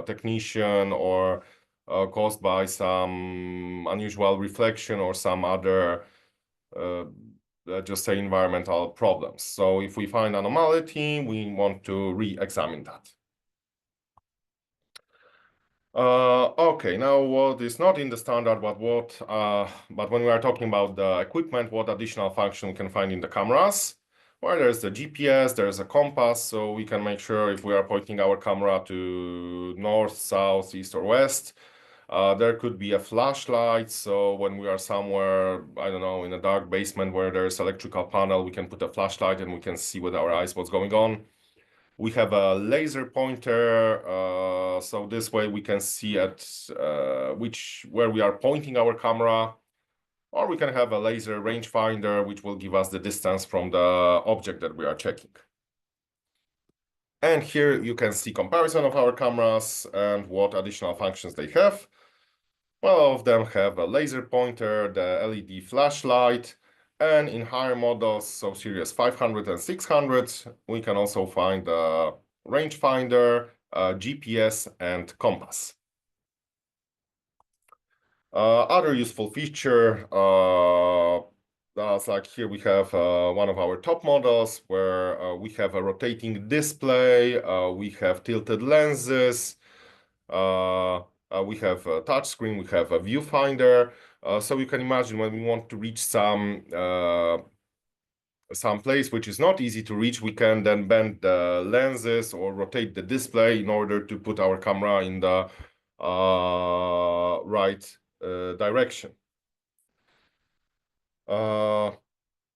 technician, or caused by some unusual reflection or some other, just say, environmental problems. So if we find anomaly, we want to re-examine that. Okay, now what is not in the standard, but when we are talking about the equipment, what additional function we can find in the cameras? Well, there's the GPS, there's a compass, so we can make sure if we are pointing our camera to north, south, east, or west. There could be a flashlight, so when we are somewhere, I don't know, in a dark basement where there's electrical panel, we can put a flashlight and we can see with our eyes what's going on. We have a laser pointer, so this way we can see at where we are pointing our camera, or we can have a laser rangefinder, which will give us the distance from the object that we are checking. And here you can see comparison of our cameras and what additional functions they have. Well, all of them have a laser pointer, the LED flashlight, and in higher models, so series 500 and 600, we can also find a rangefinder, GPS, and compass. Other useful feature, that's like here we have one of our top models where we have a rotating display, we have tilted lenses, we have a touch screen, we have a viewfinder. So you can imagine when we want to reach some place which is not easy to reach, we can then bend the lenses or rotate the display in order to put our camera in the right direction.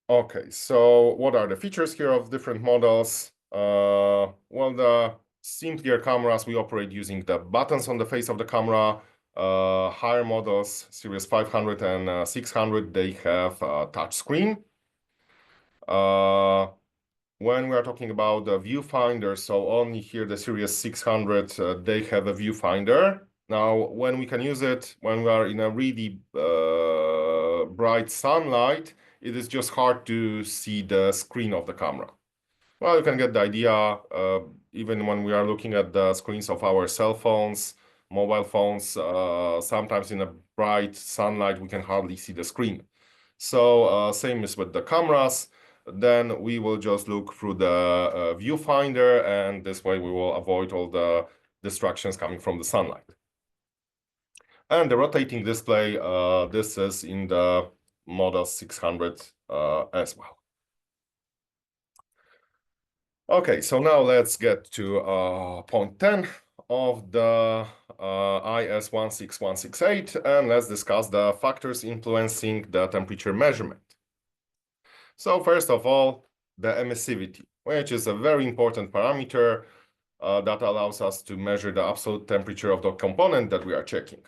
Okay, so what are the features here of different models? Well, the simpler cameras, we operate using the buttons on the face of the camera. Higher models, series 500 and 600, they have a touch screen. When we are talking about the viewfinder, so only here the series 600, they have a viewfinder. Now, when we can use it, when we are in a really bright sunlight, it is just hard to see the screen of the camera. Well, you can get the idea, even when we are looking at the screens of our cell phones, mobile phones, sometimes in a bright sunlight, we can hardly see the screen. So same is with the cameras. Then we will just look through the viewfinder, and this way we will avoid all the distractions coming from the sunlight. And the rotating display, this is in the model 600 as well. Okay, so now let's get to point 10 of the IS 16168, and let's discuss the factors influencing the temperature measurement. So first of all, the emissivity, which is a very important parameter that allows us to measure the absolute temperature of the component that we are checking.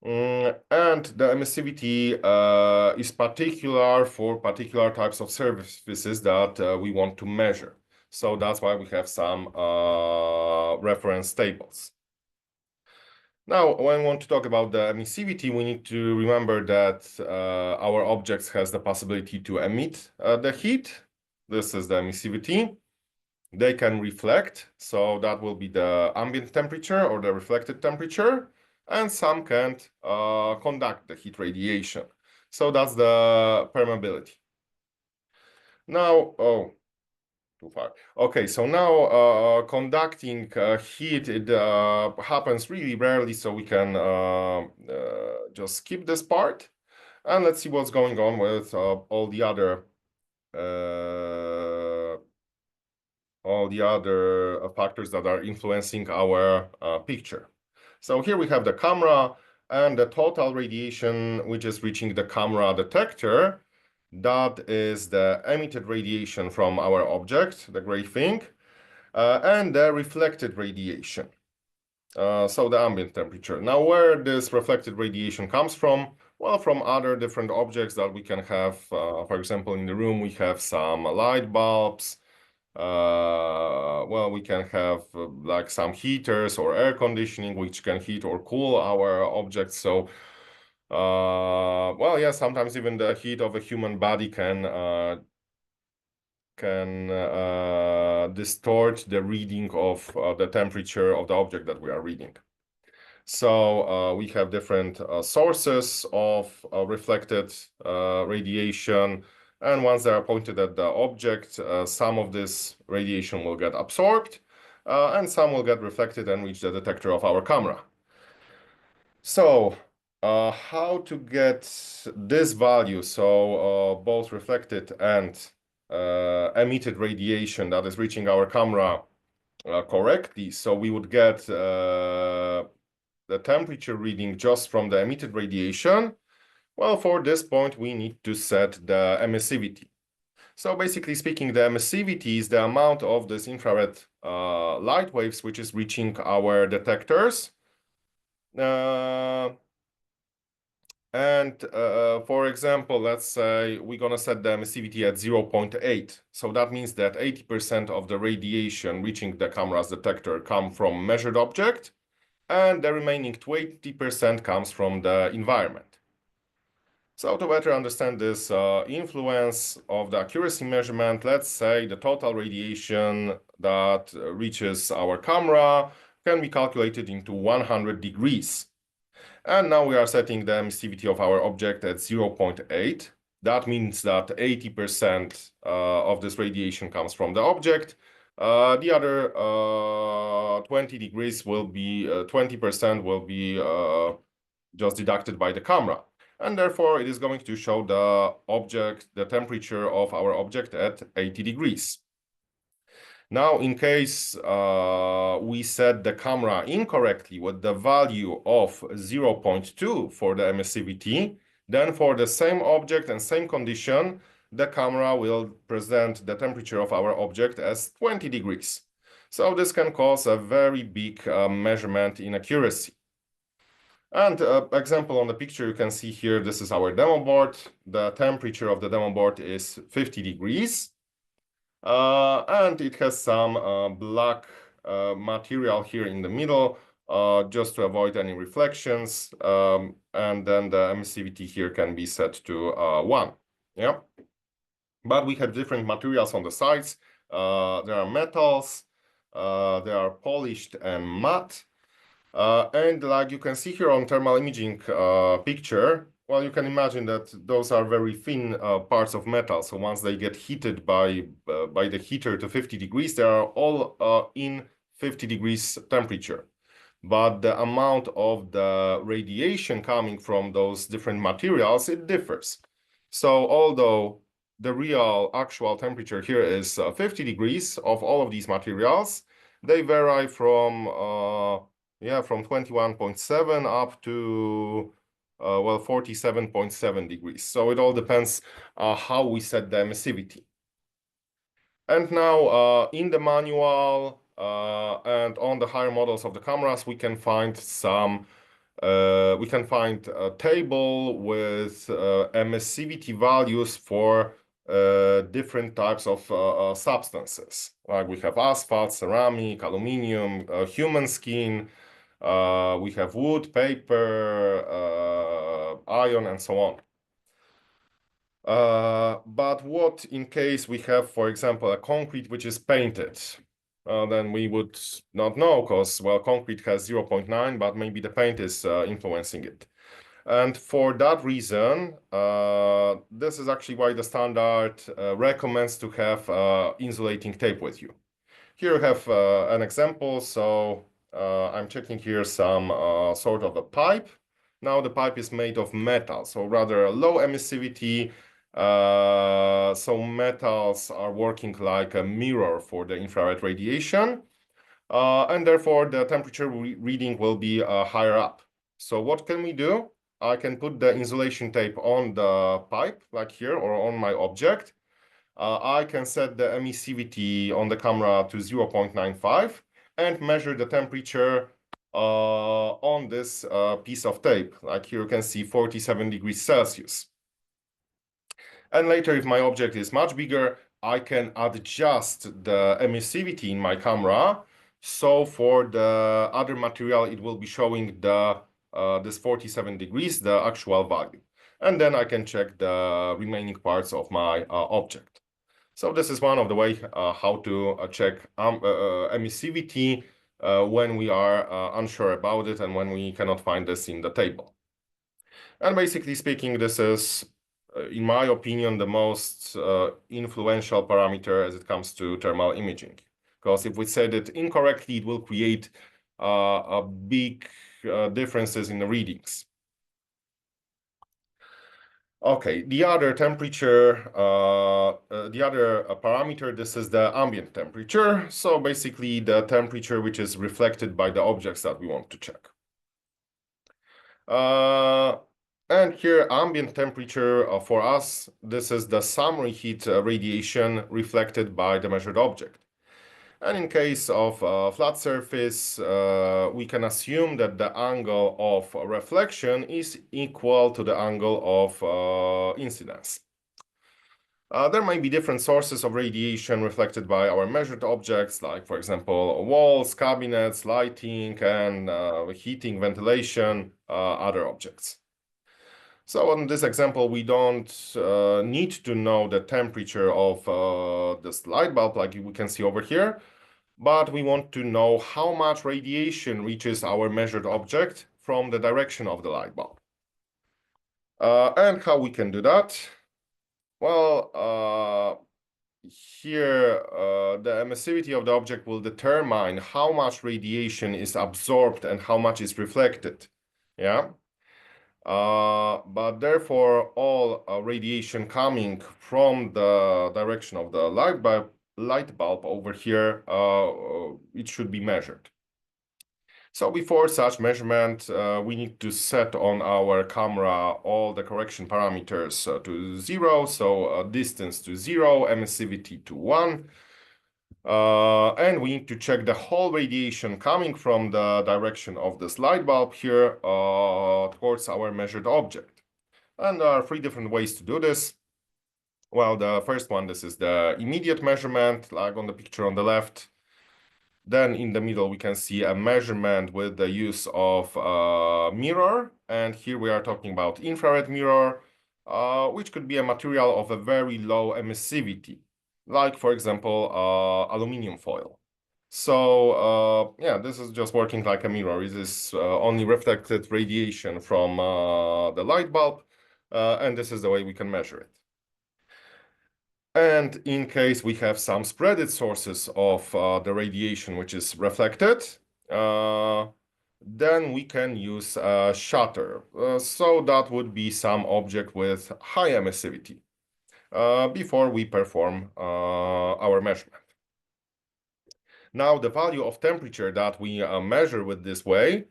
And the emissivity is particular for particular types of surfaces that we want to measure. So that's why we have some reference tables. Now, when we want to talk about the emissivity, we need to remember that our objects has the possibility to emit the heat. This is the emissivity. They can reflect, so that will be the ambient temperature or the reflected temperature. And some can't conduct the heat radiation. So that's the permeability. Now, oh, too far. Okay, so now conducting heat, it happens really rarely, so we can just skip this part. And let's see what's going on with all the other factors that are influencing our picture. So here we have the camera and the total radiation which is reaching the camera detector. That is the emitted radiation from our object, the gray thing, and the reflected radiation. So the ambient temperature. Now, where this reflected radiation comes from? Well, from other different objects that we can have. For example, in the room, we have some light bulbs. Well, we can have like some heaters or air conditioning, which can heat or cool our objects. So, well, yeah, sometimes even the heat of a human body can distort the reading of the temperature of the object that we are reading. So we have different sources of reflected radiation. And once they are pointed at the object, some of this radiation will get absorbed and some will get reflected and reach the detector of our camera. So how to get this value, so both reflected and emitted radiation that is reaching our camera correctly? So we would get the temperature reading just from the emitted radiation. Well, for this point, we need to set the emissivity. So basically speaking, the emissivity is the amount of this infrared light waves which is reaching our detectors. For example, let's say we're going to set the emissivity at 0.8. So that means that 80% of the radiation reaching the camera's detector come from measured object, and the remaining 20% comes from the environment. So to better understand this influence of the accuracy measurement, let's say the total radiation that reaches our camera can be calculated into 100 degrees. And now we are setting the emissivity of our object at 0.8. That means that 80% of this radiation comes from the object. The other 20 degrees will be, 20% will be just deducted by the camera. And therefore, it is going to show the temperature of our object at 80 degrees. Now, in case we set the camera incorrectly with the value of 0.2 for the emissivity, then for the same object and same condition, the camera will present the temperature of our object as 20 degrees. So this can cause a very big measurement inaccuracy. And example on the picture, you can see here, this is our demo board. The temperature of the demo board is 50 degrees. And it has some black material here in the middle, just to avoid any reflections. And then the emissivity here can be set to 1. Yeah. But we have different materials on the sides. There are metals, they are polished and matte. And like you can see here on thermal imaging picture, well, you can imagine that those are very thin parts of metal. So once they get heated by the heater to 50 degrees, they are all in 50 degrees temperature. But the amount of the radiation coming from those different materials, it differs. So although the real actual temperature here is 50 degrees of all of these materials. They vary from 21.7 up to 47.7 degrees. So it all depends how we set the emissivity. And now in the manual and on the higher models of the cameras, we can find a table with emissivity values for different types of substances. Like we have asphalt, ceramic, aluminum, human skin, we have wood, paper, iron, and so on. But what in case we have, for example, a concrete which is painted? Then we would not know because, well, concrete has 0.9, but maybe the paint is influencing it. And for that reason, this is actually why the standard recommends to have insulating tape with you. Here you have an example. So I'm checking here some sort of a pipe. Now the pipe is made of metal, so rather low emissivity. So metals are working like a mirror for the infrared radiation. And therefore the temperature reading will be higher up. So what can we do? I can put the insulation tape on the pipe, like here, or on my object. I can set the emissivity on the camera to 0.95 and measure the temperature on this piece of tape. Like here you can see 47 degrees Celsius. And later, if my object is much bigger, I can adjust the emissivity in my camera. So for the other material, it will be showing this 47 degrees, the actual value. And then I can check the remaining parts of my object. So this is one of the ways how to check emissivity when we are unsure about it and when we cannot find this in the table. And basically speaking, this is, in my opinion, the most influential parameter as it comes to thermal imaging. Because if we set it incorrectly, it will create a big differences in the readings. Okay, the other temperature, the other parameter, this is the ambient temperature. So basically the temperature which is reflected by the objects that we want to check. And here ambient temperature for us, this is the summary heat radiation reflected by the measured object. And in case of a flat surface, we can assume that the angle of reflection is equal to the angle of incidence. There might be different sources of radiation reflected by our measured objects, like, for example, walls, cabinets, lighting, and heating, ventilation, other objects. So on this example, we don't need to know the temperature of this light bulb, like we can see over here, but we want to know how much radiation reaches our measured object from the direction of the light bulb. And how we can do that? Well, here the emissivity of the object will determine how much radiation is absorbed and how much is reflected. Yeah. But therefore, all radiation coming from the direction of the light bulb over here, it should be measured. So before such measurement, we need to set on our camera all the correction parameters to 0. So distance to 0, emissivity to 1. And we need to check the whole radiation coming from the direction of this light bulb here towards our measured object. And there are 3 different ways to do this. Well, the first one, this is the immediate measurement, like on the picture on the left. Then in the middle, we can see a measurement with the use of a mirror. And here we are talking about infrared mirror, which could be a material of a very low emissivity, like, for example, aluminum foil. So yeah, this is just working like a mirror. It is only reflected radiation from the light bulb, and this is the way we can measure it. And in case we have some spreaded sources of the radiation which is reflected, then we can use a shutter. So that would be some object with high emissivity. before we perform our measurement. Now, the value of temperature that we measure with this way,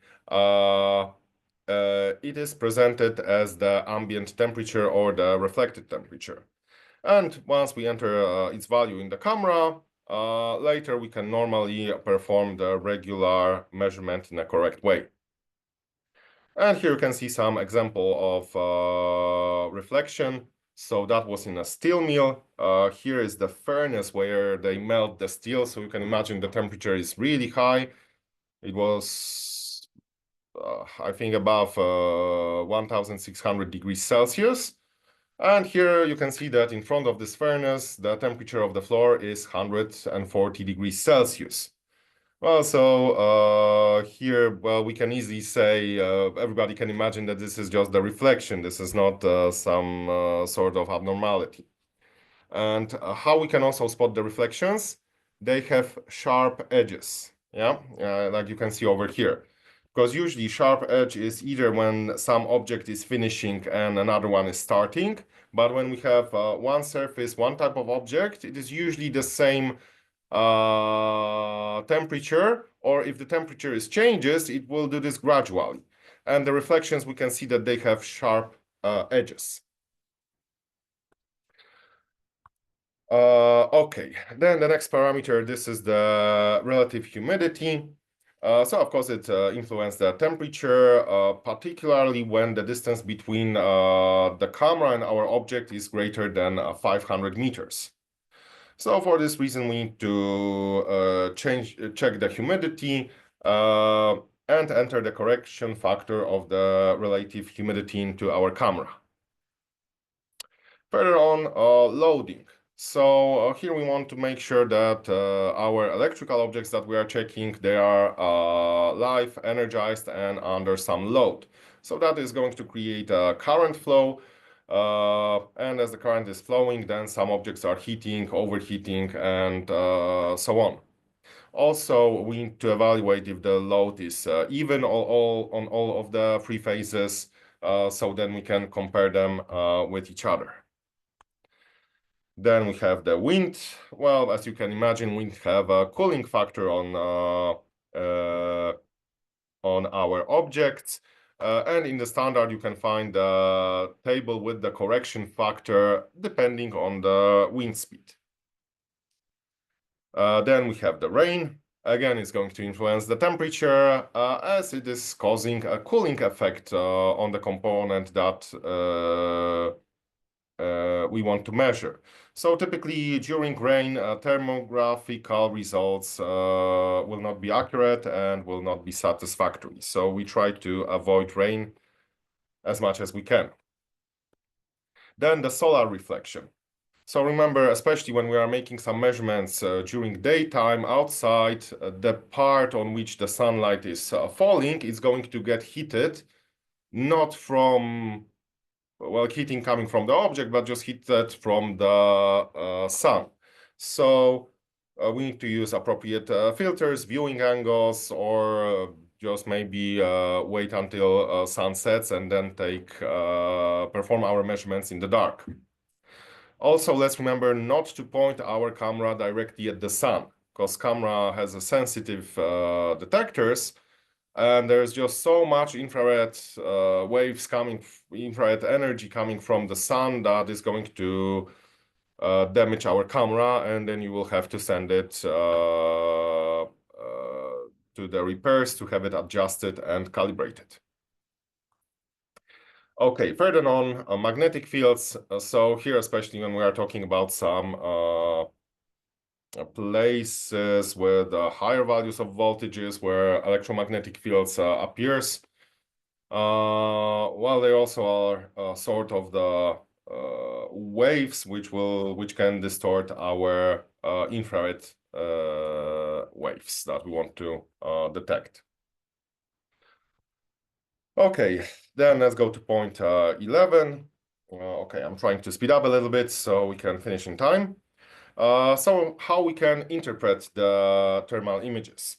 it is presented as the ambient temperature or the reflected temperature. And once we enter its value in the camera, later we can normally perform the regular measurement in a correct way. And here you can see some example of reflection. So that was in a steel mill. Here is the furnace where they melt the steel. So you can imagine the temperature is really high. It was, I think, above 1,600 degrees Celsius. And here you can see that in front of this furnace, the temperature of the floor is 140 degrees Celsius. Well, so here, well, we can easily say everybody can imagine that this is just the reflection. This is not some sort of abnormality. And how we can also spot the reflections? They have sharp edges, yeah, like you can see over here. Because usually sharp edge is either when some object is finishing and another one is starting. But when we have one surface, one type of object, it is usually the same temperature, or if the temperature changes, it will do this gradually. And the reflections, we can see that they have sharp edges. Okay, then the next parameter, this is the relative humidity. So of course it influences the temperature, particularly when the distance between the camera and our object is greater than 500 meters. So for this reason, we need to check the humidity and enter the correction factor of the relative humidity into our camera. Further on, loading. So here we want to make sure that our electrical objects that we are checking, they are live, energized, and under some load. So that is going to create a current flow. And as the current is flowing, then some objects are heating, overheating, and so on. Also, we need to evaluate if the load is even on all of the three phases, so then we can compare them with each other. Then we have the wind. Well, as you can imagine, we have a cooling factor on our objects. And in the standard, you can find the table with the correction factor depending on the wind speed. Then we have the rain. Again, it's going to influence the temperature as it is causing a cooling effect on the component that we want to measure. So typically during rain, thermographical results will not be accurate and will not be satisfactory. So we try to avoid rain as much as we can. Then the solar reflection. So remember, especially when we are making some measurements during daytime outside, the part on which the sunlight is falling is going to get heated, not from heating coming from the object, but just heated from the sun. So we need to use appropriate filters, viewing angles, or just maybe wait until sun sets and then perform our measurements in the dark. Also, let's remember not to point our camera directly at the sun, because camera has a sensitive detectors, and there's just so much infrared waves coming, infrared energy coming from the sun that is going to damage our camera, and then you will have to send it to the repairs to have it adjusted and calibrated. Okay, further on magnetic fields. So here, especially when we are talking about some places with higher values of voltages where electromagnetic fields appears. Well, they also are sort of the waves which can distort our infrared waves that we want to detect. Okay, then let's go to point 11. Okay, I'm trying to speed up a little bit so we can finish in time. So how we can interpret the thermal images.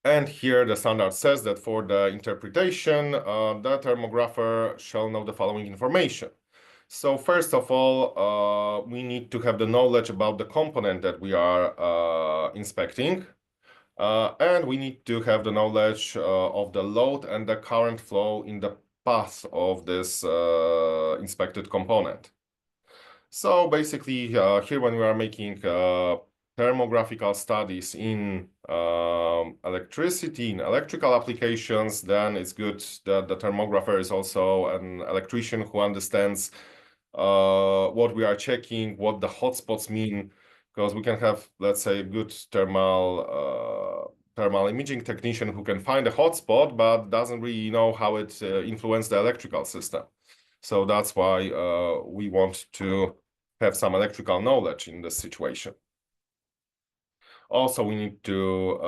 And here the standard says that for the interpretation, the thermographer shall know the following information. So first of all, we need to have the knowledge about the component that we are inspecting. And we need to have the knowledge of the load and the current flow in the path of this inspected component. So basically, here when we are making thermographical studies in electricity, in electrical applications, then it's good that the thermographer is also an electrician who understands what we are checking, what the hotspots mean, because we can have, let's say, a good thermal imaging technician who can find a hotspot, but doesn't really know how it influences the electrical system. So that's why we want to have some electrical knowledge in this situation. Also, we need to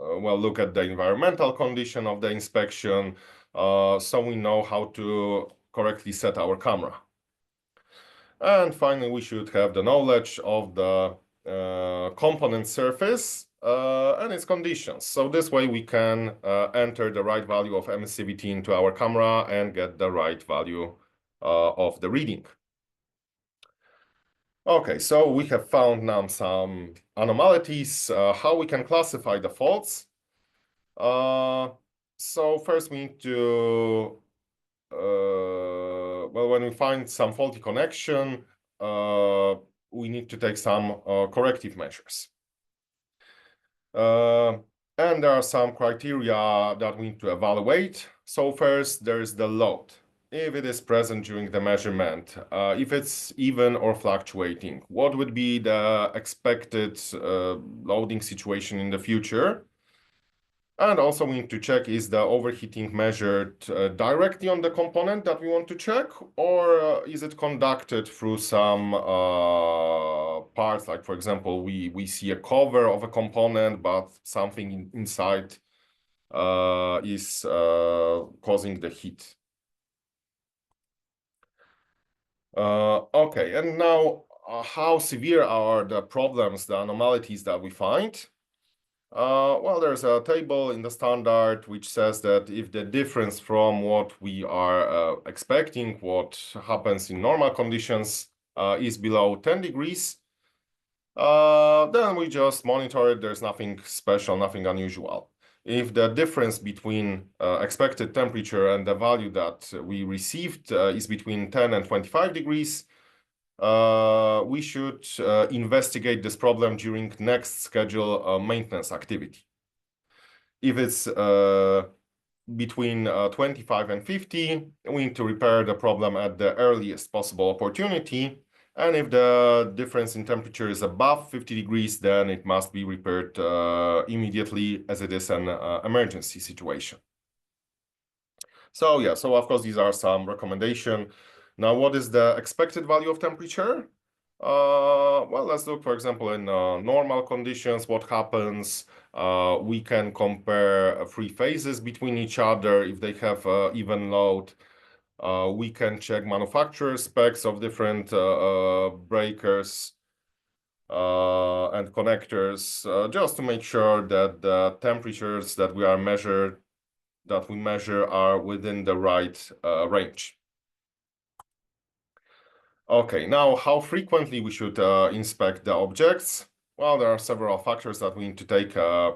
well, look at the environmental condition of the inspection, so we know how to correctly set our camera. And finally, we should have the knowledge of the component surface and its conditions. So this way we can enter the right value of emissivity into our camera and get the right value of the reading. Okay, so we have found now some anomalies, how we can classify the faults. So first we need to, well, when we find some faulty connection, we need to take some corrective measures. And there are some criteria that we need to evaluate. So first, there is the load. If it is present during the measurement, if it's even or fluctuating, what would be the expected loading situation in the future? And also we need to check, is the overheating measured directly on the component that we want to check, or is it conducted through some parts, like for example, we see a cover of a component, but something inside is causing the heat. Okay, and now how severe are the problems, the anomalies that we find? Well, there's a table in the standard which says that if the difference from what we are expecting, what happens in normal conditions, is below 10 degrees, then we just monitor it. There's nothing special, nothing unusual. If the difference between expected temperature and the value that we received is between 10 and 25 degrees, we should investigate this problem during next schedule maintenance activity. If it's between 25 and 50, we need to repair the problem at the earliest possible opportunity. And if the difference in temperature is above 50 degrees, then it must be repaired immediately, as it is an emergency situation. So yeah, so of course, these are some recommendations. Now, what is the expected value of temperature? Well, let's look, for example, in normal conditions, what happens. We can compare three phases between each other if they have even load. We can check manufacturer specs of different breakers and connectors, just to make sure that the temperatures that we measure are within the right range. Okay, now how frequently we should inspect the objects? Well, there are several factors that we need to take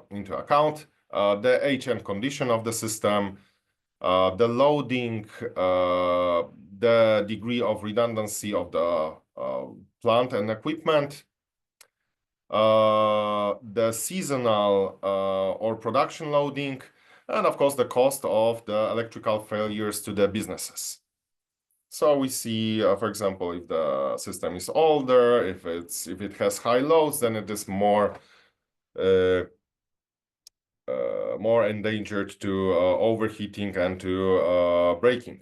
into account. The age and condition of the system, the loading, the degree of redundancy of the plant and equipment, the seasonal or production loading, and of course the cost of the electrical failures to the businesses. So we see, for example, if the system is older, if it has high loads, then it is more endangered to overheating and to breaking.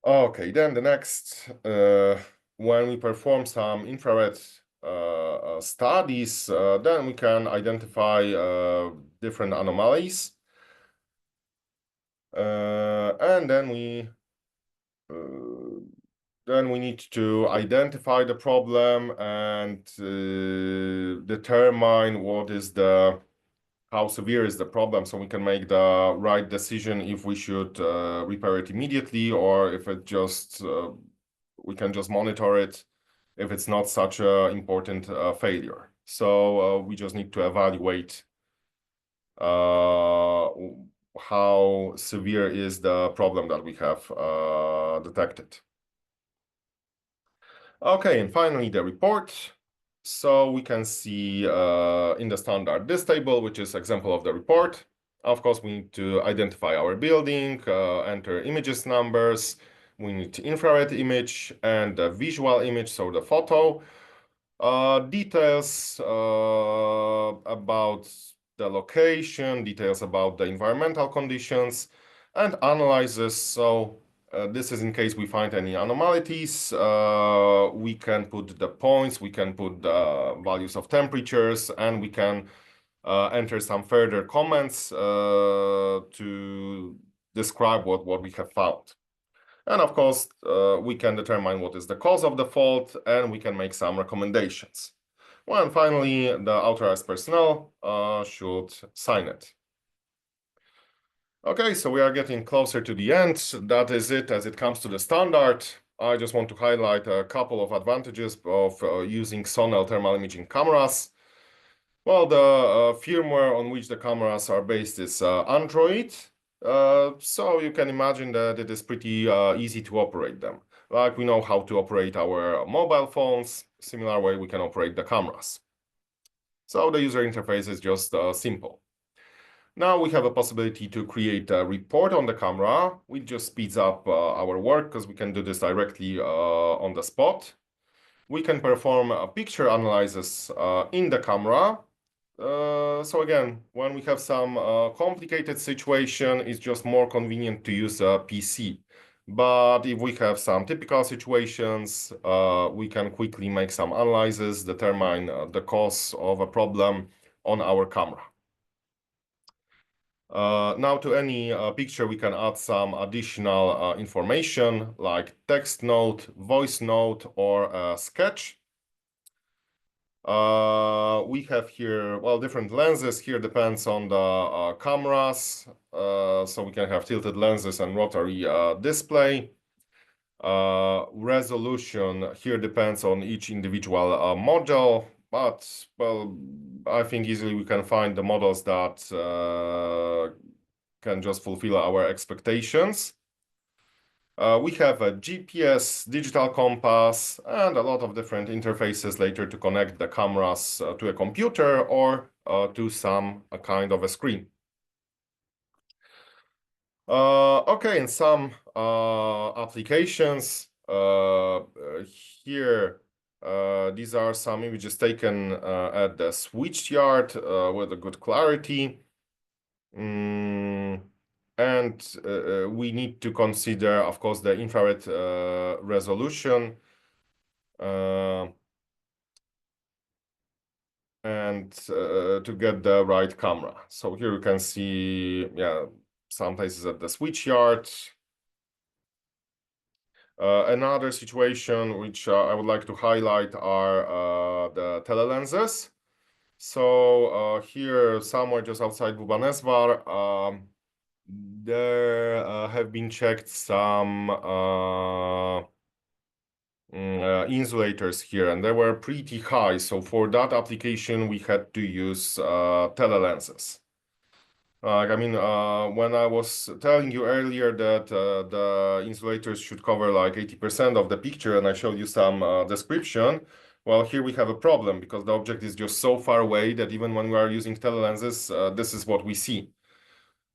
Okay, then the next, when we perform some infrared studies, then we can identify different anomalies. And then we need to identify the problem and determine what is the how severe is the problem, so we can make the right decision if we should repair it immediately, or if it just we can just monitor it if it's not such an important failure. So we just need to evaluate how severe is the problem that we have detected. Okay, and finally the report. So we can see in the standard this table, which is example of the report. Of course, we need to identify our building, enter images numbers. We need infrared image and the visual image, so the photo. Details about the location, details about the environmental conditions, and analysis. So this is in case we find any anomalies. We can put the points, we can put the values of temperatures, and we can enter some further comments to describe what we have found. And of course, we can determine what is the cause of the fault, and we can make some recommendations. Well, and finally, the authorized personnel should sign it. Okay, so we are getting closer to the end. That is it as it comes to the standard. I just want to highlight a couple of advantages of using Sonel thermal imaging cameras. Well, the firmware on which the cameras are based is Android. So you can imagine that it is pretty easy to operate them. Like we know how to operate our mobile phones, similar way we can operate the cameras. So the user interface is just simple. Now we have a possibility to create a report on the camera, which just speeds up our work because we can do this directly on the spot. We can perform a picture analysis in the camera. So again, when we have some complicated situation, it's just more convenient to use a PC. But if we have some typical situations, we can quickly make some analysis, determine the cause of a problem on our camera. Now to any picture, we can add some additional information like text note, voice note, or a sketch. We have here, well, different lenses. Here depends on the cameras. So we can have tilted lenses and rotary display. Resolution here depends on each individual module, but, well, I think easily we can find the models that can just fulfill our expectations. We have a GPS, digital compass, and a lot of different interfaces later to connect the cameras to a computer or to some kind of a screen. Okay, in some applications, here, these are some images taken at the switchyard with a good clarity. And we need to consider, of course, the infrared resolution and to get the right camera. So here you can see, yeah, some places at the switchyard. Another situation which I would like to highlight are the telelenses. So here, somewhere just outside Bhubaneswar, there have been checked some insulators here, and they were pretty high. So for that application, we had to use telelenses. I mean, when I was telling you earlier that the insulators should cover like 80% of the picture, and I showed you some description, well, here we have a problem because the object is just so far away that even when we are using telelenses, this is what we see.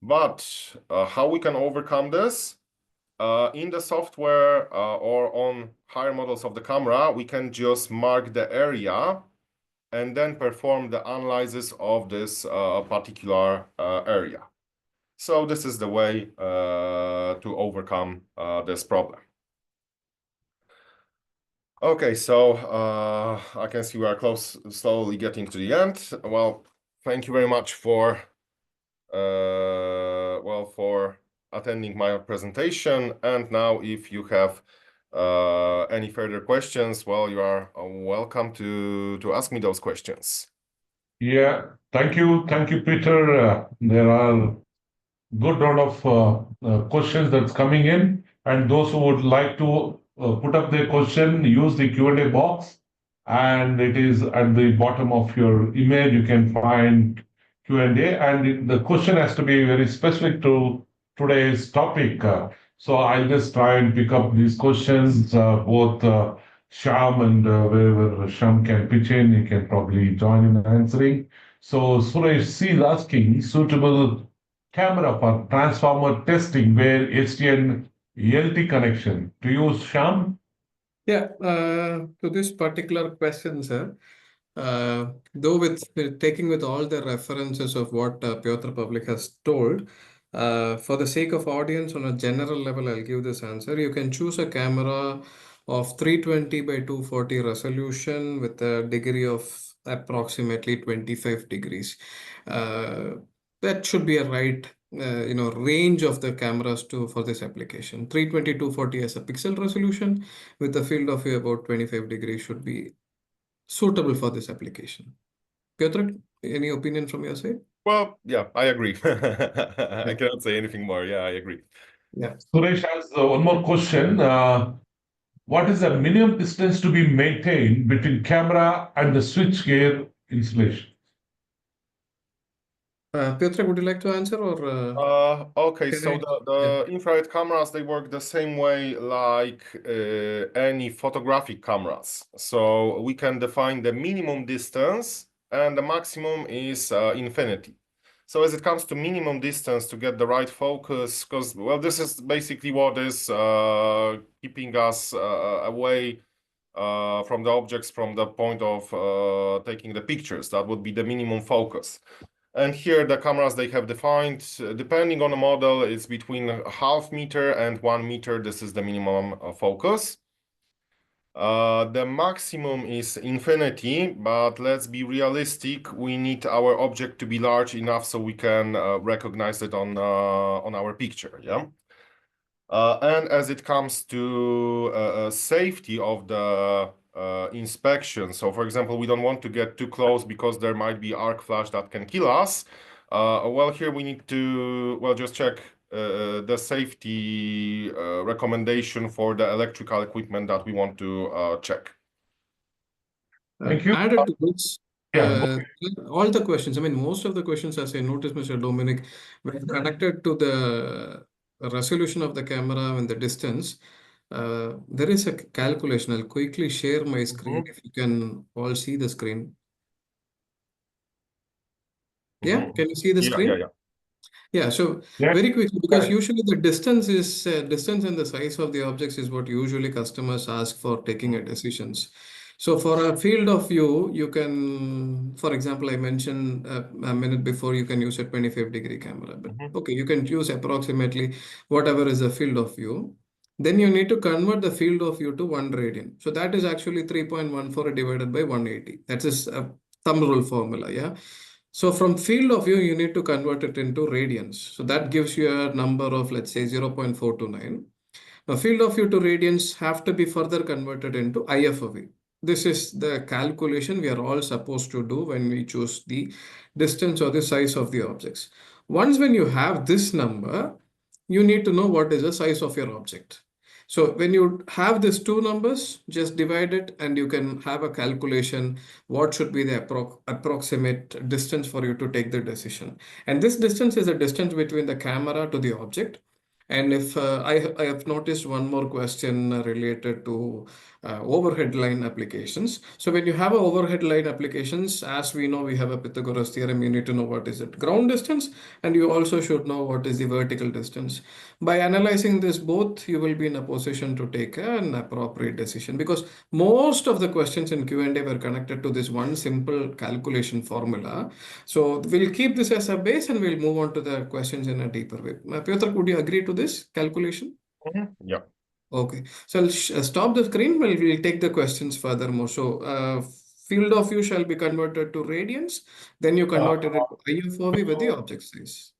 But how we can overcome this? In the software or on higher models of the camera, we can just mark the area and then perform the analysis of this particular area. So this is the way to overcome this problem. Okay, so I can see we are slowly getting to the end. Well, thank you very much for for attending my presentation. And now, if you have any further questions, well, you are welcome to ask me those questions. Yeah, thank you, Peter. There are good round of questions that's coming in, and those who would like to put up their question, use the Q&A box, and it is at the bottom of your email. You can find Q&A, and the question has to be very specific to today's topic. So I'll just try and pick up these questions, both Sham and wherever Sham can pitch in, he can probably join in answering. So Suresh C is asking suitable camera for transformer testing where HDN LT connection. To use Sham? Yeah, to this particular question, sir, though with taking with all the references of what Piotr Pavlik has told, for the sake of audience on a general level, I'll give this answer. You can choose a camera of 320 by 240 resolution with a degree of approximately 25 degrees. That should be a right range of the cameras to for this application. 320 240 as a pixel resolution with a field of view about 25 degrees should be suitable for this application. Piotr, any opinion from your side? Well, yeah, I agree. I cannot say anything more. Yeah, I agree. Yeah. Suresh has one more question. What is the minimum distance to be maintained between camera and the switchgear installation? Piotr, would you like to answer or Okay, can so I? the infrared cameras, they work the same way like any photographic cameras. So we can define the minimum distance and the maximum is infinity. So as it comes to minimum distance to get the right focus, because, well, this is basically what is keeping us away from the objects from the point of taking the pictures. That would be the minimum focus. And here the cameras they have defined, depending on the model, it's between a half meter and 1 meter. This is the minimum focus. The maximum is infinity, but let's be realistic. We need our object to be large enough so we can recognize it on our picture. Yeah. And as it comes to safety of the inspection, so for example, we don't want to get too close because there might be arc flash that can kill us. Well, here we need to just check the safety recommendation for the electrical equipment that we want to check. Thank you. Added to this, Yeah, all the questions, I mean, most of the questions, as I noticed, Mr. Dominic, were connected to the resolution of the camera and the distance. There is a calculation. I'll quickly share my screen if you can all see the screen. Yeah, can you see the screen? Yeah. Yeah, so yeah. very quickly, because usually the distance is distance and the size of the objects is what usually customers ask for taking a decisions. So for a field of view, you can, for example, I mentioned a minute before, you can use a 25-degree camera, but okay, you can use approximately whatever is the field of view. Then you need to convert the field of view to 1 radian. So that is actually 3.14 divided by 180. That is a thumb rule formula, yeah. So from field of view, you need to convert it into radians. So that gives you a number of, let's say, 0.429. Now, field of view to radians have to be further converted into IFOV. This is the calculation we are all supposed to do when we choose the distance or the size of the objects. Once when you have this number, you need to know what is the size of your object. So when you have these two numbers, just divide it and you can have a calculation what should be the approximate distance for you to take the decision. And this distance is the distance between the camera to the object. And if I have noticed one more question related to overhead line applications. So when you have a overhead line applications, as we know, we have a Pythagoras theorem, you need to know what is it ground distance, and you also should know what is the vertical distance. By analyzing this both, you will be in a position to take an appropriate decision, because most of the questions in Q&A were connected to this one simple calculation formula. So we'll keep this as a base and we'll move on to the questions in a deeper way. Piotr, would you agree to this calculation? Yeah. Okay, so I'll stop the screen. We'll take the questions furthermore. So field of view shall be converted to radians. Then you convert it into IFOV with the object size.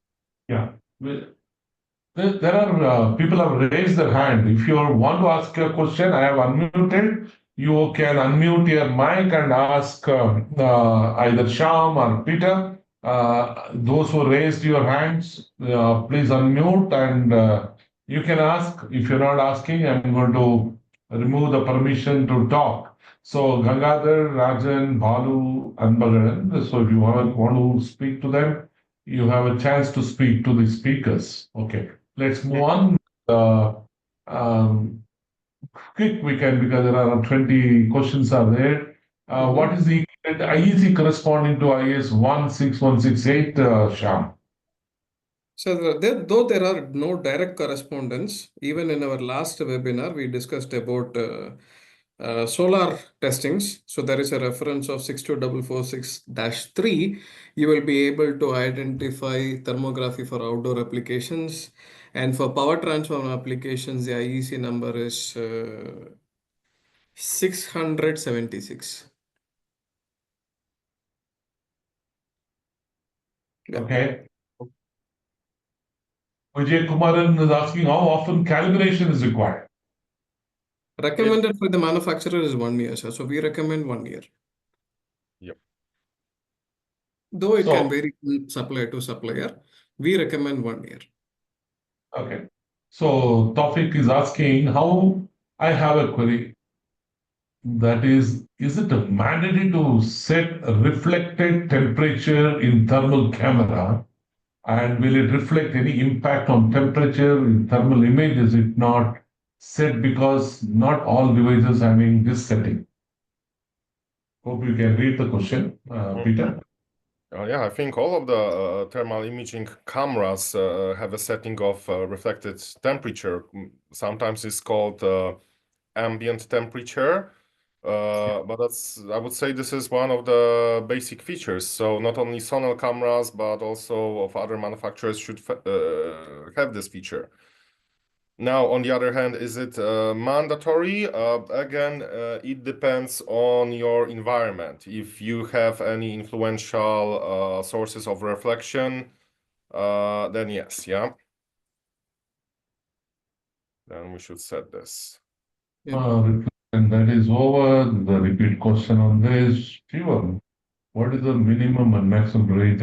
Yeah. There are people have raised their hand. If you want to ask a question, I have unmuted. you can unmute your mic and ask either Sham or Peter. Those who raised your hands, please unmute and you can ask. If you're not asking, I'm going to remove the permission to talk. So Gangadhar, Rajan, Balu, and Bagaran. So if you want to speak to them, you have a chance to speak to the speakers. Okay, let's move on. Um, Quick we can because there are 20 questions are there. What is the IEC corresponding to IS 16168, Sham? So though there are no direct correspondence, even in our last webinar, we discussed about solar testings. So there is a reference of 62446-3. You will be able to identify thermography for outdoor applications. And for power transformer applications, the IEC number is 676. Yeah. Okay. Vijay Kumaran is asking how often calibration is required. Recommended for the manufacturer is 1 year, sir. So we recommend 1 year. Yep. Though it So- can vary from supplier to supplier, we recommend 1 year. Okay. So Tawfiq is asking how I have a query. That is it mandatory to set a reflected temperature in thermal camera? And will it reflect any impact on temperature in thermal image? Is it not set because not all devices having this setting? Hope you can read the question, Peter. Yeah, I think all of the thermal imaging cameras have a setting of reflected temperature. Sometimes it's called ambient temperature. But I would say this is one of the basic features. So not only Sonel cameras, but also of other manufacturers should have this feature. Now, on the other hand, is it mandatory? Again, it depends on your environment. If you have any influential sources of reflection, then yes, yeah. Then we should set this. And that is over. The repeat question on this. Shivam, what is the minimum and maximum range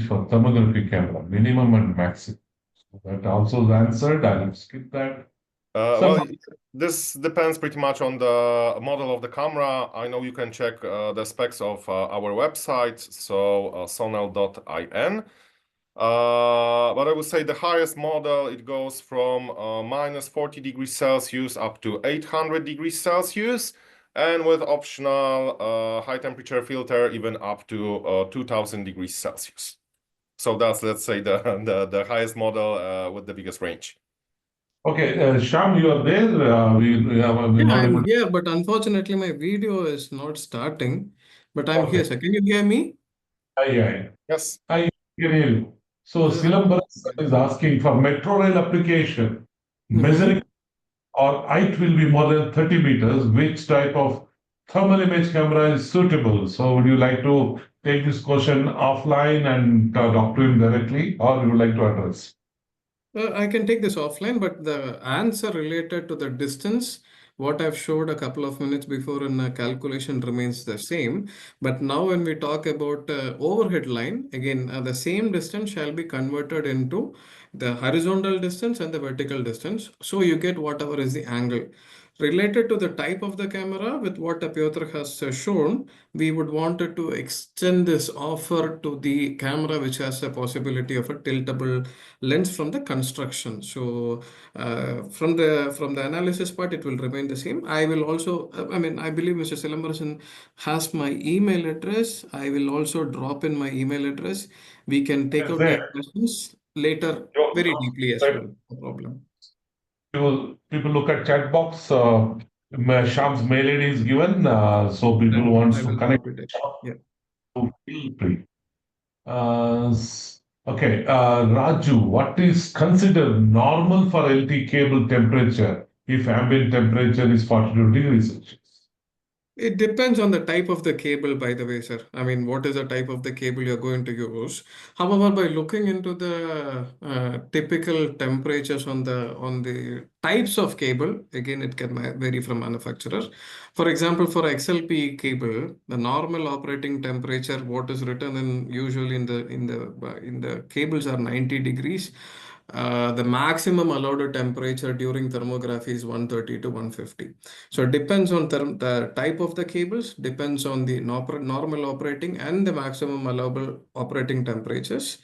for thermography camera? Minimum and maximum. So that also is answered. I will skip that. Well, this depends pretty much on the model of the camera. I know you can check the specs of our website, so sonel.in. But I would say the highest model, it goes from minus 40 degrees Celsius up to 800 degrees Celsius, and with optional high temperature filter, even up to 2000 degrees Celsius. So that's, let's say, the highest model with the biggest range. Okay, Sham, you are there. We're Yeah, not able I'm here, but unfortunately my video is not starting. But I'm here, Okay. sir. Can you hear me? Yeah. Yes. I can hear you. So Silambarasan is asking for metro rail application, measuring or height will be more than 30 meters. Which type of thermal image camera is suitable? So would you like to take this question offline and talk to him directly, or you would like to address? I can take this offline, but the answer related to the distance, what I've showed a couple of minutes before in a calculation remains the same. But now when we talk about overhead line, again, the same distance shall be converted into the horizontal distance and the vertical distance. So you get whatever is the angle. Related to the type of the camera, with what Piotr has shown, we would wanted to extend this offer to the camera which has a possibility of a tiltable lens from the construction. So from the analysis part, it will remain the same. I will also, I believe Mr. Silambarasan has my email address. I will also drop in my email address. We can take out the questions later very deeply as well. No problem. People look at chat box. Sham's mail ID is given, so people wants I to will connect. drop it. Yeah. So feel free. Okay, Raju, what is considered normal for LT cable temperature if ambient temperature is 42 degrees Celsius? It depends on the type of the cable, by the way, sir. I mean, what is the type of the cable you're going to use? However, by looking into the typical temperatures on the types of cable, again, it can vary from manufacturer. For example, for XLP cable, the normal operating temperature, what is written in usually in the cables are 90 degrees. The maximum allowed temperature during thermography is 130 to 150. So it depends on the type of the cables, depends on the normal operating and the maximum allowable operating temperatures.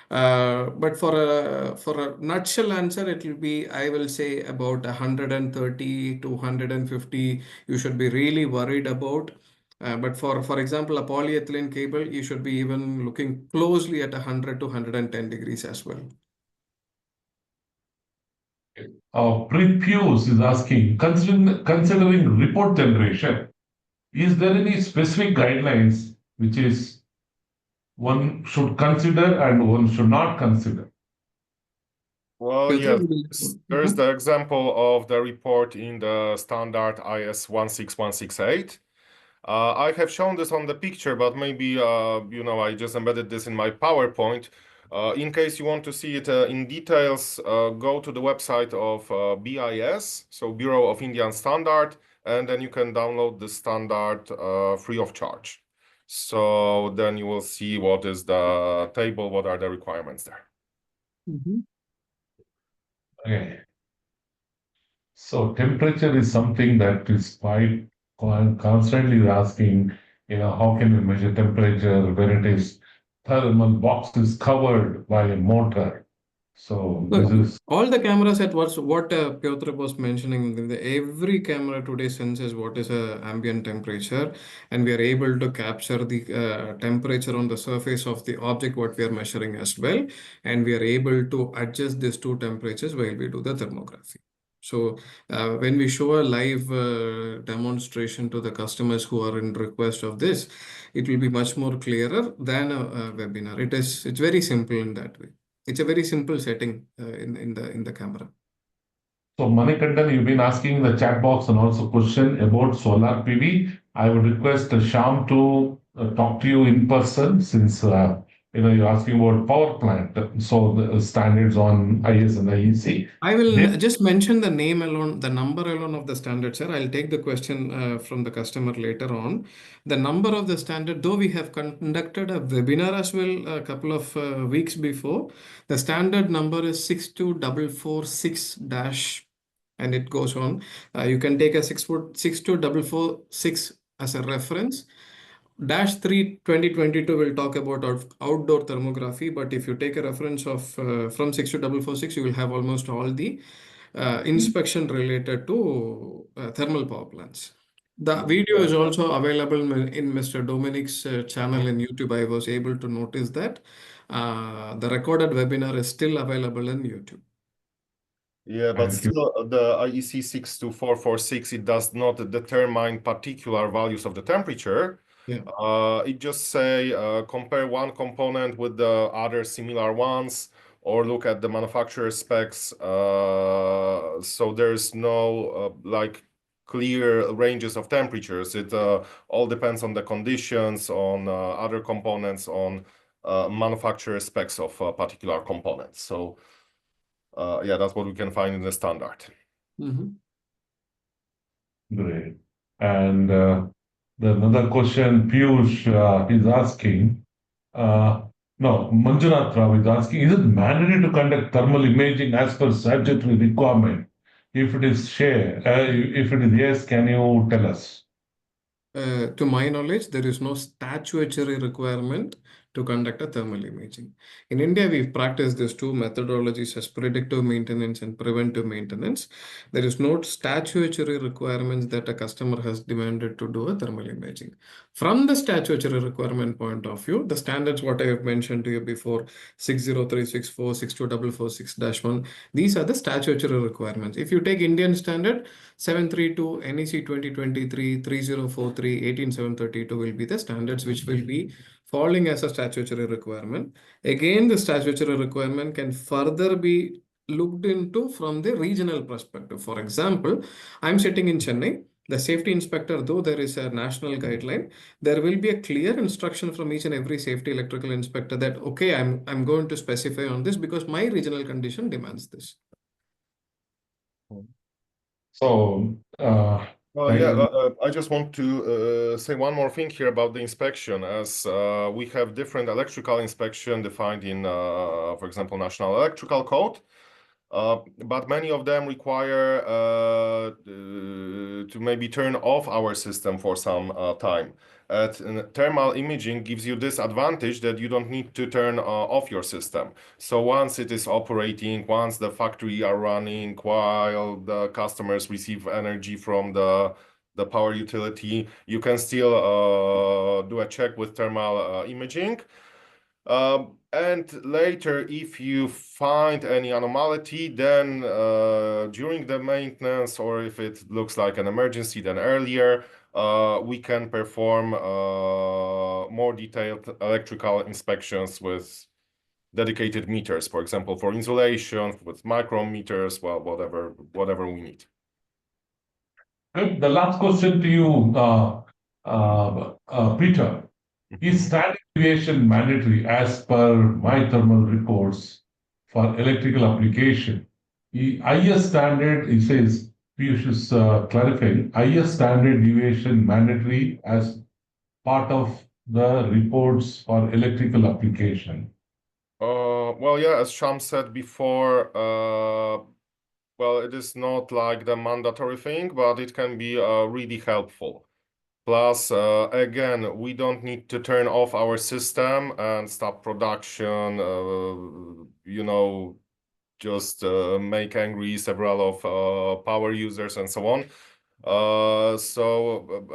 But for a nutshell answer, it will be, I will say, about 130 to 150. You should be really worried about. But for example, a polyethylene cable, you should be even looking closely at 100 to 110 degrees as well. Prefuse is asking, considering report generation, is there any specific guidelines which is one should consider and one should not consider? Well, Piotr, yes, will there is Mhm. the example of the report in the standard IS 16168. I have shown this on the picture, but maybe I just embedded this in my PowerPoint. In case you want to see it in details, go to the website of BIS, so Bureau of Indian Standard, and then you can download the standard free of charge. So then you will see what is the table, what are the requirements there. Okay. So temperature is something that is quite constantly asking, how can we measure temperature when it is thermal box is covered by a motor? So this Look, is all the cameras at what Piotr was mentioning, every camera today senses what is a ambient temperature, and we are able to capture the temperature on the surface of the object what we are measuring as well, and we are able to adjust these two temperatures while we do the thermography. So when we show a live demonstration to the customers who are in request of this, it will be much more clearer than a webinar. It's very simple in that way. It's a very simple setting in the camera. so Manikandan, you've been asking in the chat box and also question about solar PV. I would request Shyam to talk to you in person since you're asking about power plant. So the standards on IS and IEC. I will just mention the name alone, the number alone of the standard, sir. I'll take the question from the customer later on. The number of the standard, though we have conducted a webinar as well a couple of weeks before, the standard number is 62446 dash, and it goes on. You can take a 62446 as a reference. Dash 3 2022 will talk about outdoor thermography, but if you take a reference of from 62446, you will have almost all the inspection related to thermal power plants. The video is also available in Mr. Dominic's channel in YouTube. I was able to notice that the recorded webinar is still available in YouTube. Yeah, but Thank you. still the IEC 62446, it does not determine particular values of the temperature. Yeah. It just say compare one component with the other similar ones or look at the manufacturer specs. So there's no like clear ranges of temperatures. It all depends on the conditions, on other components, on manufacturer specs of particular components. So yeah, that's what we can find in the standard. Great. And another question, Piyush is asking, no, Manjunath Rao is asking, is it mandatory to conduct thermal imaging as per statutory requirement? If it is if it is yes, can you tell us? To my knowledge, there is no statutory requirement to conduct a thermal imaging. In India, we practice these two methodologies as predictive maintenance and preventive maintenance. There is no statutory requirements that a customer has demanded to do a thermal imaging. From the statutory requirement point of view, the standards what I have mentioned to you before, 60364, 62446-1, these are the statutory requirements. If you take Indian standard, 732 NEC 2023 3043 18732 will be the standards which will be falling as a statutory requirement. Again, the statutory requirement can further be looked into from the regional perspective. For example, I'm sitting in Chennai. The safety inspector, though there is a national guideline, there will be a clear instruction from each and every safety electrical inspector that, okay, I'm going to specify on this because my regional condition demands this. So, I just want to say one more thing here about the inspection, as we have different electrical inspection defined in, for example, National Electrical Code. But many of them require to maybe turn off our system for some time. Thermal imaging gives you this advantage that you don't need to turn off your system. So once it is operating, once the factory are running, while the customers receive energy from the power utility, you can still do a check with thermal imaging. And later, if you find any anomaly, then during the maintenance, or if it looks like an emergency, then earlier, we can perform more detailed electrical inspections with dedicated meters, for example, for insulation, with micrometers, well, whatever we need. good. The last question to you, Peter. Is standard deviation mandatory as per my thermal reports for electrical application? The IS standard, it says, Piyush is clarifying, IS standard deviation mandatory as part of the reports for electrical application. Well, yeah, as Sham said before, well, it is not like the mandatory thing, but it can be really helpful. Plus, again, we don't need to turn off our system and stop production, just make angry several of power users and so on.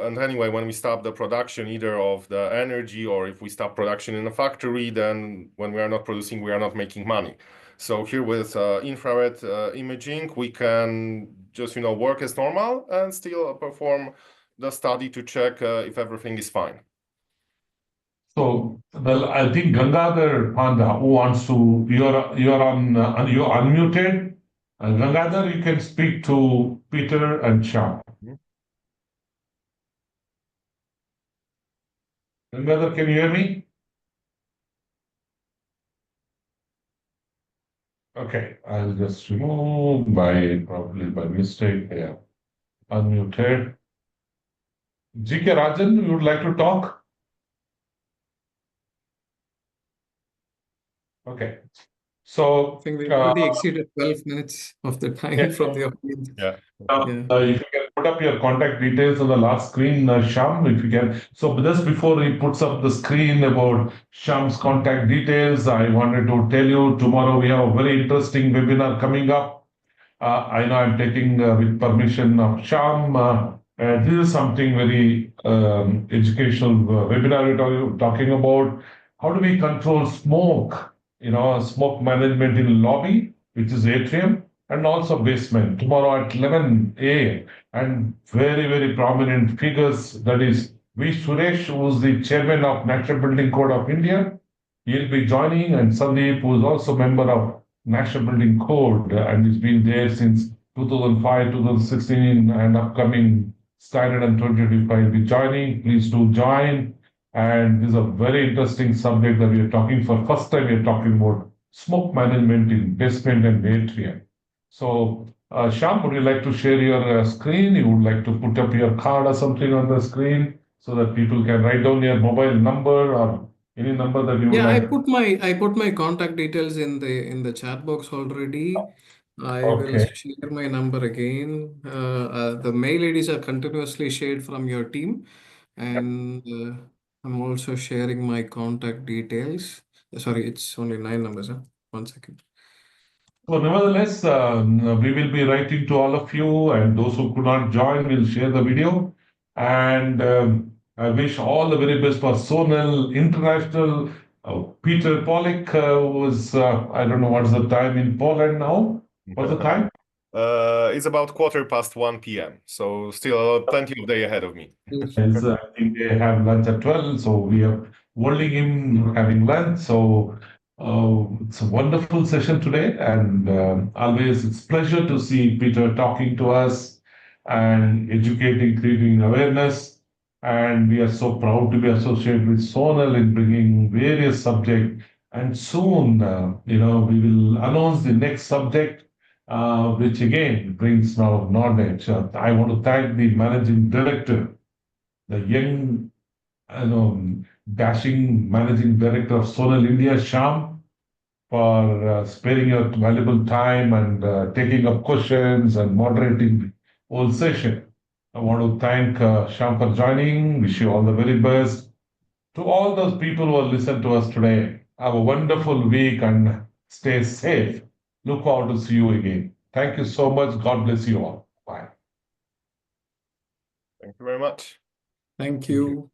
And anyway, when we stop the production either of the energy, or if we stop production in a factory, then when we are not producing, we are not making money. So here with infrared imaging, we can just, work as normal and still perform the study to check if everything is fine. So, well, I think Gangadhar Panda, who wants to, you're unmuted. Gangadhar, you can speak to Peter and Sham. Gangadhar, can you hear me? Okay, I'll just remove probably by mistake. Yeah, unmuted. GK Rajan, you would like to talk? Okay. So, I think we already exceeded 12 minutes of the time from the audience. Yeah. If you can put up your contact details on the last screen, Sham, if you can. So just before he puts up the screen about Sham's contact details, I wanted to tell you tomorrow we have a very interesting webinar coming up. I know I'm taking with permission of Sham. This is something very educational webinar we're talking about. How do we control smoke? Smoke management in lobby, which is atrium, and also basement. Tomorrow at 11 a.m. And very, very prominent figures. That is V. Suresh, who is the chairman of National Building Code of India. He'll be joining, and Sandeep, who is also member of National Building Code and has been there since 2005, 2016, and upcoming standard and 2025 will be joining. Please do join. And this is a very interesting subject that we are talking for. First time we are talking about smoke management in basement and atrium. So, Sham, would you like to share your screen? You would like to put up your card or something on the screen so that people can write down your mobile number or any number that you would Yeah, like. I put my contact details in the chat box already. I will Okay. share my number again. The mail IDs are continuously shared from your team, and I'm also sharing my contact details. Sorry, it's only 9 numbers. Huh? 1 second. So, nevertheless, we will be writing to all of you, and those who could not join will share the video. And I wish all the very best for Sonal International. Peter Pollock was, I don't know what's the time in Poland now. What's the time? It's about 1 p.m. So still plenty of day ahead of me. Yes, I think they have lunch at 12, so we are holding him having lunch. So it's a wonderful session today, and always it's pleasure to see Peter talking to us. and educating, creating awareness. And we are so proud to be associated with Sonal in bringing various subjects. And soon, we will announce the next subject, which again brings now knowledge. I want to thank the managing director, the young, dashing managing director of Sonal India, Sham, for sparing your valuable time and taking up questions and moderating the whole session. I want to thank Sham for joining. Wish you all the very best. To all those people who have listened to us today, have a wonderful week and stay safe. Look forward to see you again. Thank you so much. God bless you all. Bye. Thank you very much. Thank you.